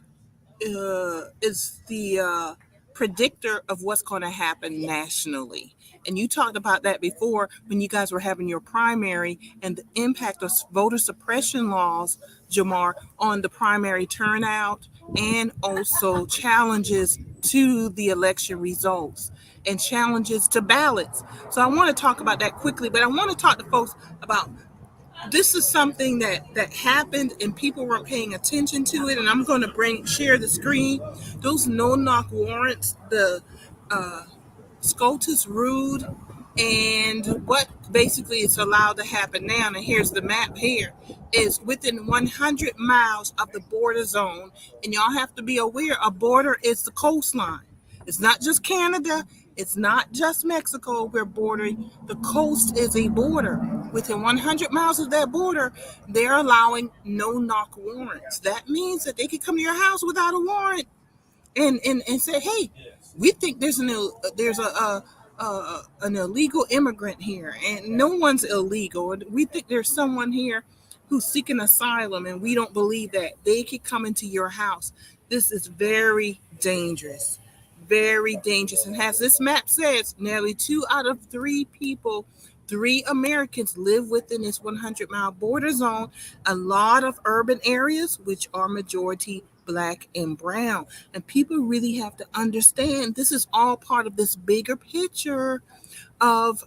is the predictor of what's going to happen nationally. And you talked about that before when you guys were having your primary and the impact of voter suppression laws, Jamarr, on the primary turnout, and also challenges to the election results and challenges to ballots. So I want to talk about that quickly, but I want to talk to folks about this is something that happened and people weren't paying attention to it. And I'm going to share the screen. Those no-knock warrants, the SCOTUS ruled, and what basically is allowed to happen now, and here's the map here, is within 100 miles of the border zone. And y'all have to be aware, a border is the coastline. It's not just Canada. It's not just Mexico we're bordering. The coast is a border. Within 100 miles of that border, they're allowing no-knock warrants. That means that they can come to your house without a warrant and say, hey, we think there's an illegal immigrant here, and no one's illegal. We think there's someone here who's seeking asylum, and we don't believe that. They could come into your house. This is very dangerous. Very dangerous. And as this map says, nearly 2 out of 3 people 3 Americans live within this 100-mile border zone, a lot of urban areas, which are majority Black and brown. And people really have to understand this is all part of this bigger picture of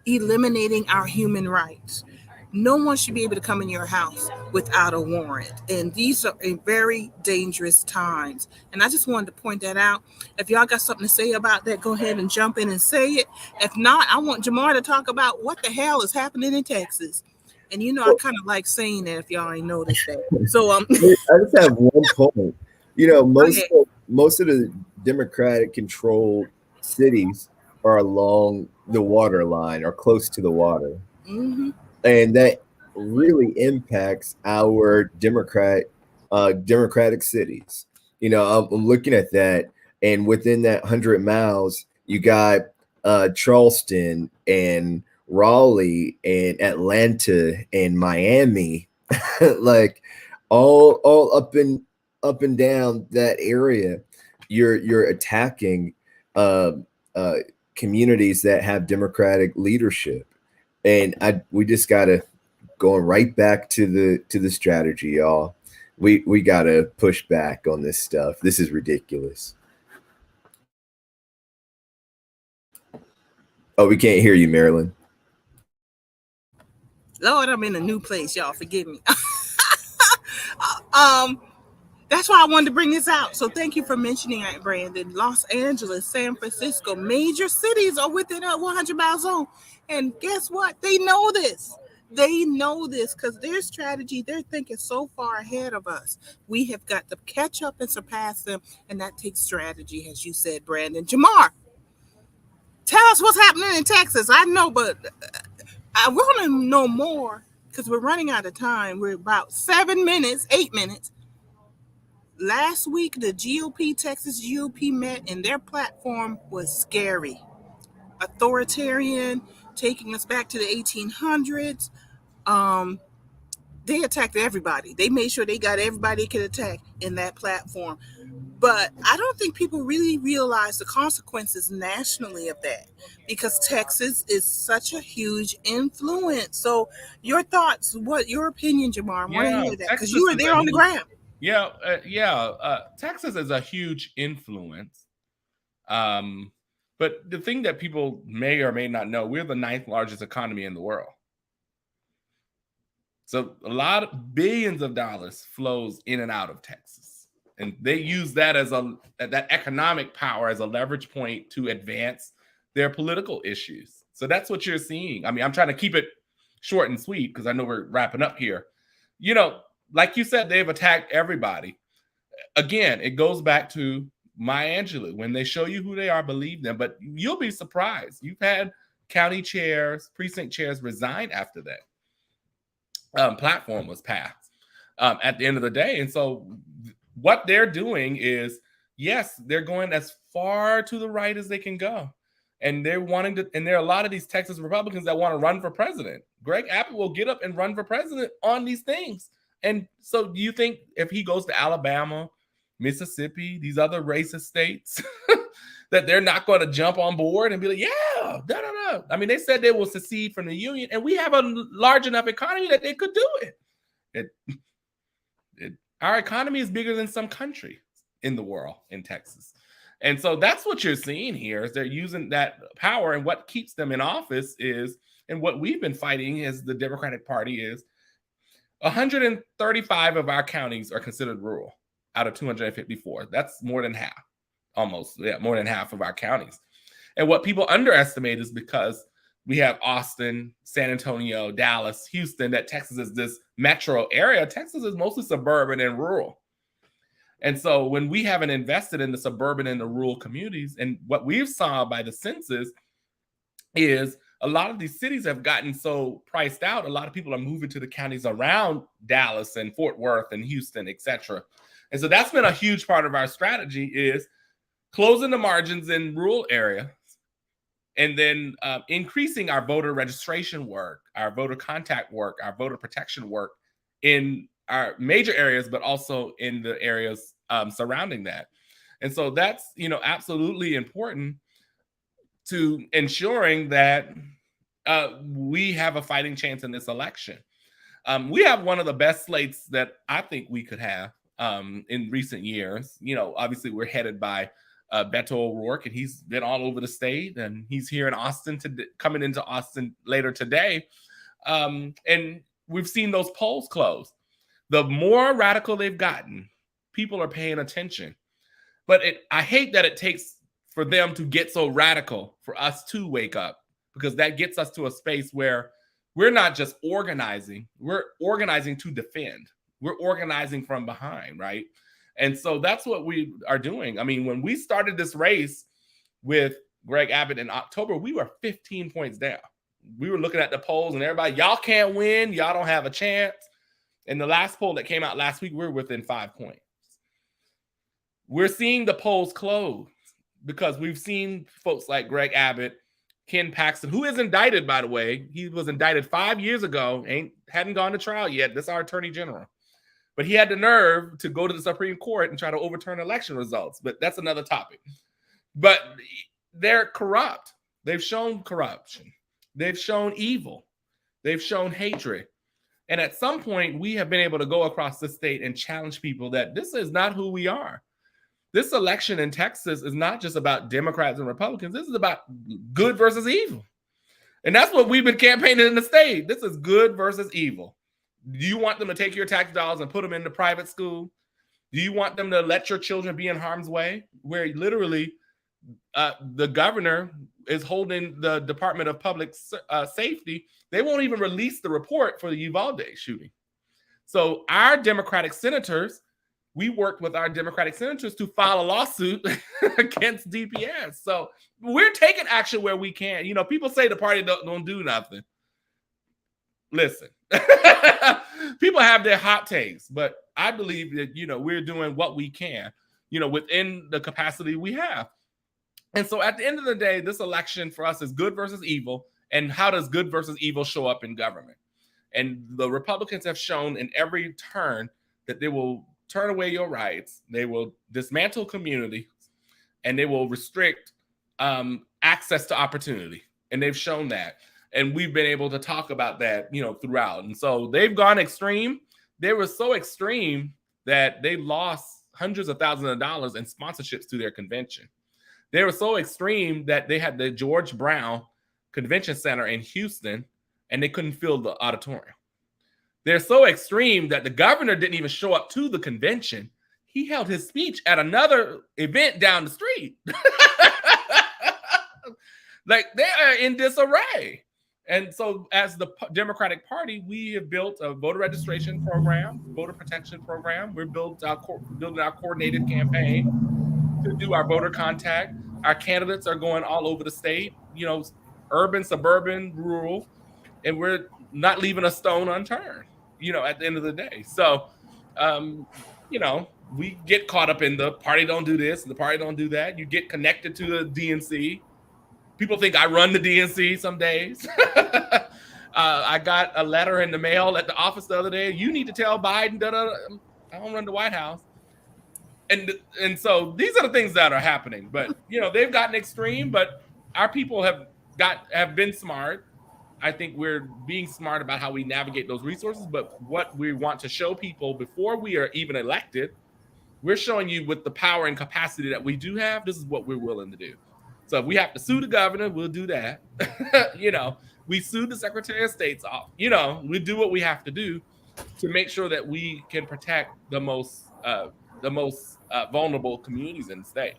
eliminating our human rights. No one should be able to come in your house without a warrant. And these are very dangerous times. And I just wanted to point that out. If y'all got something to say about that, go ahead and jump in and say it. If not, I want Jamarr to talk about what the hell is happening in Texas. And I kind of like saying that if y'all ain't noticed that. So I just have one point. Most of the Democratic controlled cities are along the water line or close to the water. Mm-hmm. And that really impacts our democratic cities. I'm looking at that, and within that 100 miles, you got Charleston and Raleigh and Atlanta and Miami, like all up and down that area. You're attacking communities that have democratic leadership. And we just gotta going right back to the strategy, y'all. We gotta push back on this stuff. This is ridiculous. Oh, we can't hear you, Marilyn. Lord, I'm in a new place, y'all. Forgive me. That's why I wanted to bring this out. So thank you for mentioning it, Brandon. Los Angeles, San Francisco, major cities are within a 100-mile zone. And guess what? They know this. They know this because their strategy, they're thinking so far ahead of us. We have got to catch up and surpass them. And that takes strategy, as you said, Brandon. Jamarr, tell us what's happening in Texas. I know, but I want to know more because we're running out of time. We're about 8 minutes. Last week, the Texas GOP met, and their platform was scary. Authoritarian, taking us back to the 1800s. They attacked everybody. They made sure they got everybody they could attack in that platform. But I don't think people really realize the consequences nationally of that because Texas is such a huge influence. So your thoughts, your opinion, Jamarr? I want to hear that because you were there on the ground. Texas is a huge influence. But the thing that people may or may not know, we're the 9th largest economy in the world. So a lot of billions of dollars flows in and out of Texas. And they use that as that economic power as a leverage point to advance their political issues. So that's what you're seeing. I mean, I'm trying to keep it short and sweet because I know we're wrapping up here. Like you said, they've attacked everybody. Again, it goes back to Maya Angelou. When they show you who they are, believe them. But you'll be surprised. You've had county chairs, precinct chairs resign after that platform was passed at the end of the day. And so what they're doing is, yes, they're going as far to the right as they can go. And they're wanting to, and there are a lot of these Texas Republicans that want to run for president. Greg Abbott will get up and run for president on these things. And so do you think if he goes to Alabama, Mississippi, these other racist states, that they're not going to jump on board and be like, yeah, no. I mean, they said they will secede from the union, and we have a large enough economy that they could do it. Our economy is bigger than some country in the world in Texas. And so that's what you're seeing here is they're using that power, and what keeps them in office is, and what we've been fighting as the Democratic Party is, 135 of our counties are considered rural out of 254. That's more than half, almost, more than half of our counties. And what people underestimate is because we have Austin, San Antonio, Dallas, Houston, that Texas is this metro area. Texas is mostly suburban and rural. And so when we haven't invested in the suburban and the rural communities, and what we've saw by the census is a lot of these cities have gotten so priced out, a lot of people are moving to the counties around Dallas and Fort Worth and Houston, et cetera. And so that's been a huge part of our strategy is closing the margins in rural areas and then increasing our voter registration work, our voter contact work, our voter protection work in our major areas, but also in the areas surrounding that. And so that's, absolutely important to ensuring that we have a fighting chance in this election. We have one of the best slates that I think we could have in recent years. Obviously we're headed by Beto O'Rourke, and he's been all over the state, and he's here in Austin coming into Austin later today. And we've seen those polls close. The more radical they've gotten, people are paying attention. But I hate that it takes for them to get so radical for us to wake up, because that gets us to a space where we're not just organizing, we're organizing to defend. We're organizing from behind, right? And so that's what we are doing. I mean, when we started this race with Greg Abbott in October, we were 15 points down. We were looking at the polls and everybody, y'all can't win, y'all don't have a chance. And the last poll that came out last week, we're within 5 points. We're seeing the polls close because we've seen folks like Greg Abbott, Ken Paxton, who is indicted, by the way. He was indicted 5 years ago, hadn't gone to trial yet. This is our attorney general. But he had the nerve to go to the Supreme Court and try to overturn election results. But that's another topic. But they're corrupt. They've shown corruption. They've shown evil. They've shown hatred. And at some point, we have been able to go across the state and challenge people that this is not who we are. This election in Texas is not just about Democrats and Republicans. This is about good versus evil. And that's what we've been campaigning in the state. This is good versus evil. Do you want them to take your tax dollars and put them into private school? Do you want them to let your children be in harm's way? Where literally the governor is holding the Department of Public Safety. They won't even release the report for the Uvalde shooting. So our Democratic senators, we worked with our Democratic senators to file a lawsuit against DPS. So we're taking action where we can. People say the party don't do nothing. Listen, people have their hot takes, but I believe that, we're doing what we can, within the capacity we have. And so at the end of the day, this election for us is good versus evil. And how does good versus evil show up in government? And the Republicans have shown in every turn that they will turn away your rights. They will dismantle communities, and they will restrict access to opportunity. And they've shown that. And we've been able to talk about that, throughout. And so they've gone extreme. They were so extreme that they lost hundreds of thousands of dollars in sponsorships to their convention. They were so extreme that they had the George Brown Convention Center in Houston, and they couldn't fill the auditorium. They're so extreme that the governor didn't even show up to the convention. He held his speech at another event down the street. Like, they are in disarray. And so as the Democratic Party, we have built a voter registration program, voter protection program. We're building our coordinated campaign to do our voter contact. Our candidates are going all over the state, urban, suburban, rural, and we're not leaving a stone unturned, at the end of the day. So, we get caught up in the party don't do this and the party don't do that. You get connected to the DNC. People think I run the DNC some days. I got a letter in the mail at the office the other day. You need to tell Biden, I don't run the White House. And so these are the things that are happening. But, they've gotten extreme, but our people have been smart. I think we're being smart about how we navigate those resources. But what we want to show people before we are even elected, we're showing you with the power and capacity that we do have, this is what we're willing to do. So if we have to sue the governor, we'll do that. We sued the Secretary of State's off. We do what we have to do to make sure that we can protect the most vulnerable communities in the state.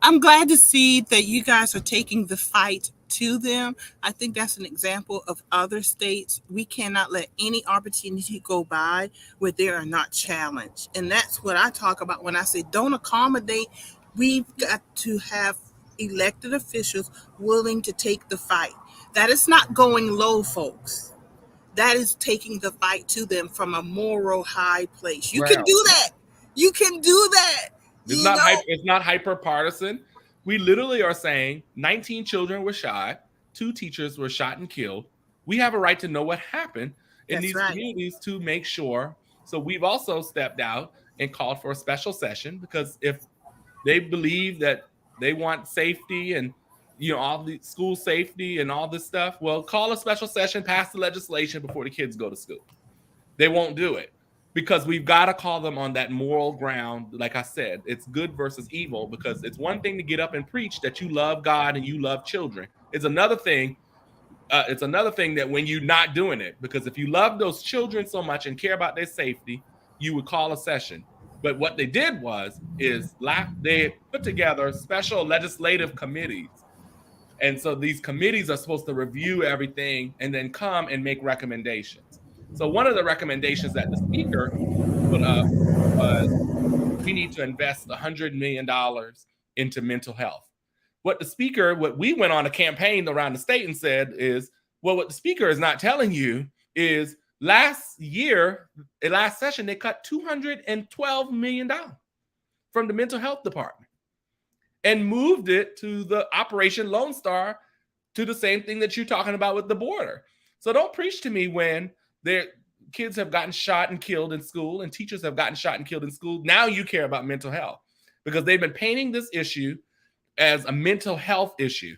I'm glad to see that you guys are taking the fight to them. I think that's an example of other states. We cannot let any opportunity go by where they are not challenged. And that's what I talk about when I say don't accommodate. We've got to have elected officials willing to take the fight. That is not going low, folks. That is taking the fight to them from a moral high place. You can do that. You can do that. It's not hyper partisan. We literally are saying 19 children were shot, 2 teachers were shot and killed. We have a right to know what happened in these communities to make sure. So we've also stepped out and called for a special session, because if they believe that they want safety and all the school safety and all this stuff. Well, call a special session, pass the legislation before the kids go to school. They won't do it because we've got to call them on that moral ground. Like I said, it's good versus evil, because it's one thing to get up and preach that you love God and you love children. It's another thing. It's another thing that when you're not doing it, because if you love those children so much and care about their safety, you would call a session. But what they did is they put together special legislative committees. And so these committees are supposed to review everything and then come and make recommendations. So one of the recommendations that the speaker put up was we need to invest $100 million into mental health. What we went on a campaign around the state and said is, well, what the speaker is not telling you is last session, they cut $212 million from the mental health department and moved it to the Operation Lone Star, to the same thing that you're talking about with the border. So don't preach to me when their kids have gotten shot and killed in school and teachers have gotten shot and killed in school. Now you care about mental health, because they've been painting this issue as a mental health issue.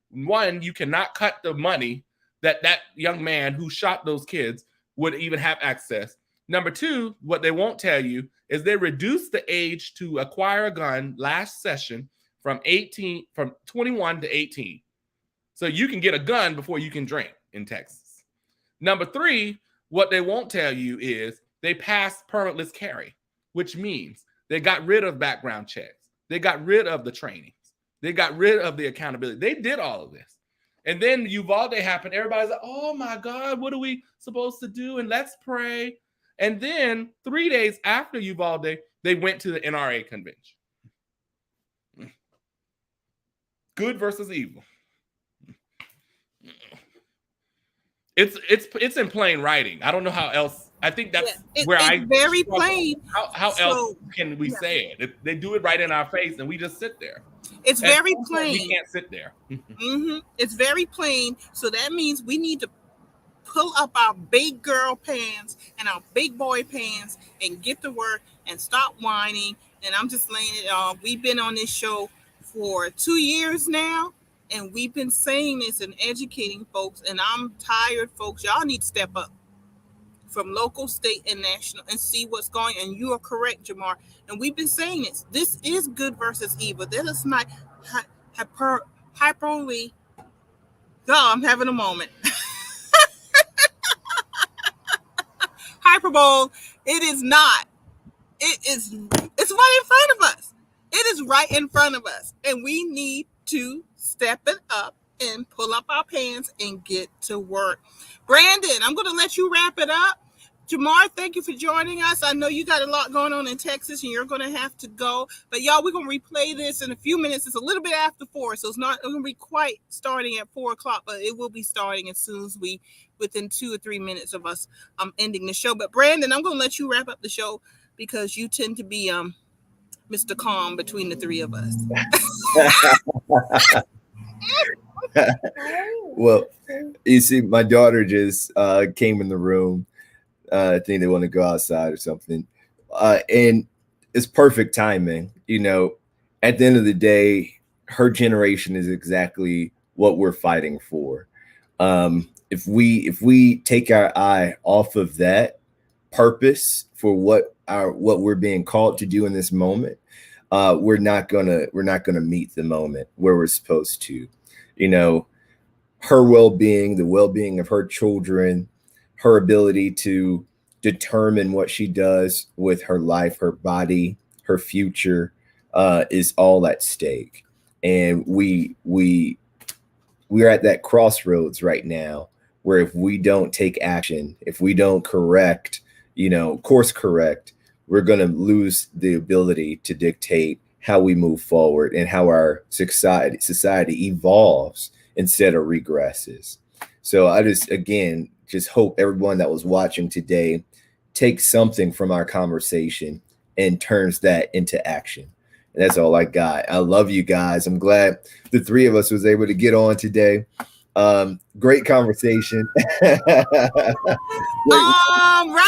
One, you cannot cut the money that young man who shot those kids would even have access. Number two, what they won't tell you is they reduced the age to acquire a gun last session from 21 to 18. So you can get a gun before you can drink in Texas. Number three, what they won't tell you is they passed permitless carry, which means they got rid of background checks. They got rid of the training. They got rid of the accountability. They did all of this. And then Uvalde happened. Everybody's like, oh my God, what are we supposed to do? And let's pray. And then 3 days after Uvalde, they went to the NRA convention. Good versus evil. It's in plain writing. I don't know how else. I think that's it's very plain. How else can we say it? They do it right in our face, and we just sit there. It's very plain. We can't sit there. It's very plain. So that means we need to pull up our big girl pants and our big boy pants and get to work and stop whining. And I'm just laying it off. We've been on this show for 2 years now, and we've been saying this and educating folks. And I'm tired, folks. Y'all need to step up from local, state, and national and see what's going on. And you are correct, Jamarr. And we've been saying this. This is good versus evil. That is not hyperbole. I'm having a moment. Hyperbole. It is not. It's right in front of us. It is right in front of us. And we need to step it up and pull up our pants and get to work. Brandon, I'm going to let you wrap it up. Jamarr, thank you for joining us. I know you got a lot going on in Texas and you're going to have to go. But y'all, we're going to replay this in a few minutes. It's a little bit after 4, so it's not going to be quite starting at 4 o'clock, but it will be starting as soon as within 2 or 3 minutes of us ending the show. But Brandon, I'm going to let you wrap up the show because you tend to be Mr. Calm between the three of us. Well, you see, my daughter just came in the room. I think they want to go outside or something. And it's perfect timing. You know, at the end of the day, her generation is exactly what we're fighting for. If we take our eye off of that purpose for what we're being called to do in this moment, we're not gonna meet the moment where we're supposed to. You know, her well-being, the well-being of her children, her ability to determine what she does with her life, her body, her future, is all at stake. And we're at that crossroads right now where if we don't take action, if we don't correct, course correct, we're going to lose the ability to dictate how we move forward and how our society evolves instead of regresses. So I just hope everyone that was watching today takes something from our conversation and turns that into action. And that's all I got. I love you guys. I'm glad the three of us was able to get on today. Great conversation. Run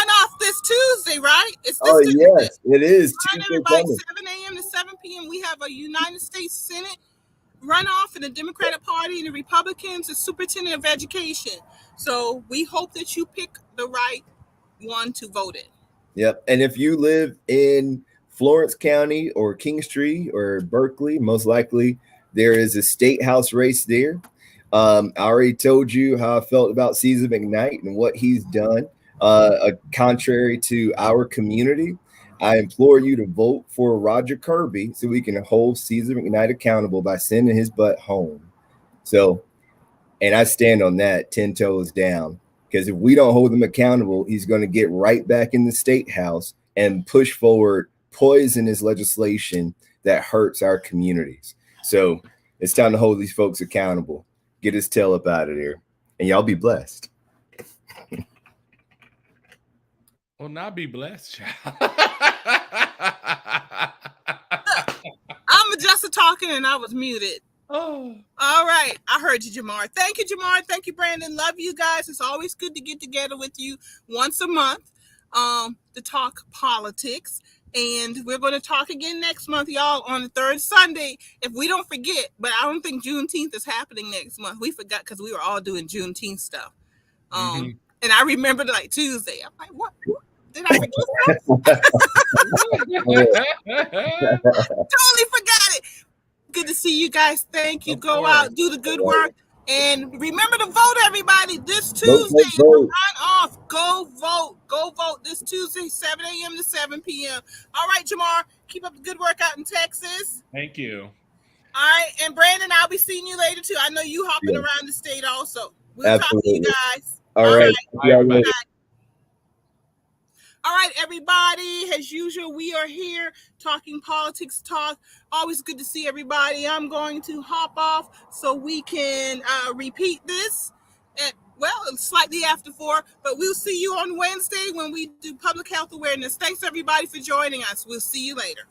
off this Tuesday, right? It's this Tuesday. Yes, it is. Everybody, 7 a.m. to 7 p.m. We have a United States Senate runoff in the Democratic Party and the Republicans is superintendent of education. So we hope that you pick the right one to vote in. Yep. And if you live in Florence County or Kingstree or Berkeley, most likely there is a state house race there. I already told you how I felt about Caesar McKnight and what he's done. Contrary to our community, I implore you to vote for Roger Kirby so we can hold Caesar McKnight accountable by sending his butt home. So, and I stand on that 10 toes down, because if we don't hold him accountable, he's going to get right back in the state house and push forward poisonous legislation that hurts our communities. So it's time to hold these folks accountable. Get his tail up out of there, and y'all be blessed. Well, not be blessed, child. I'm just talking and I was muted. Oh. All right. I heard you, Jamarr. Thank you, Jamarr. Thank you, Brandon. Love you guys. It's always good to get together with you once a month to talk politics. And we're going to talk again next month, y'all, on the third Sunday. If we don't forget, but I don't think Juneteenth is happening next month. We forgot because we were all doing Juneteenth stuff. And I remembered like Tuesday. I'm like, what? Did I forget something? Totally forgot it. Good to see you guys. Thank you. Of Go course. out, do the good work. And remember to vote, everybody, this Tuesday. Run off. Go vote. Go vote this Tuesday, 7 a.m. to 7 p.m. All right, Jamarr, keep up the good work out in Texas. Thank you. All right. And Brandon, I'll be seeing you later, too. I know you hopping around the state also. We'll Absolutely. talk to you guys. All right. Bye, everybody. All right, everybody. As usual, we are here talking politics talk. Always good to see everybody. I'm going to hop off so we can repeat this at, well, slightly after 4. But we'll see you on Wednesday when we do public health awareness. Thanks, everybody, for joining us. We'll see you later.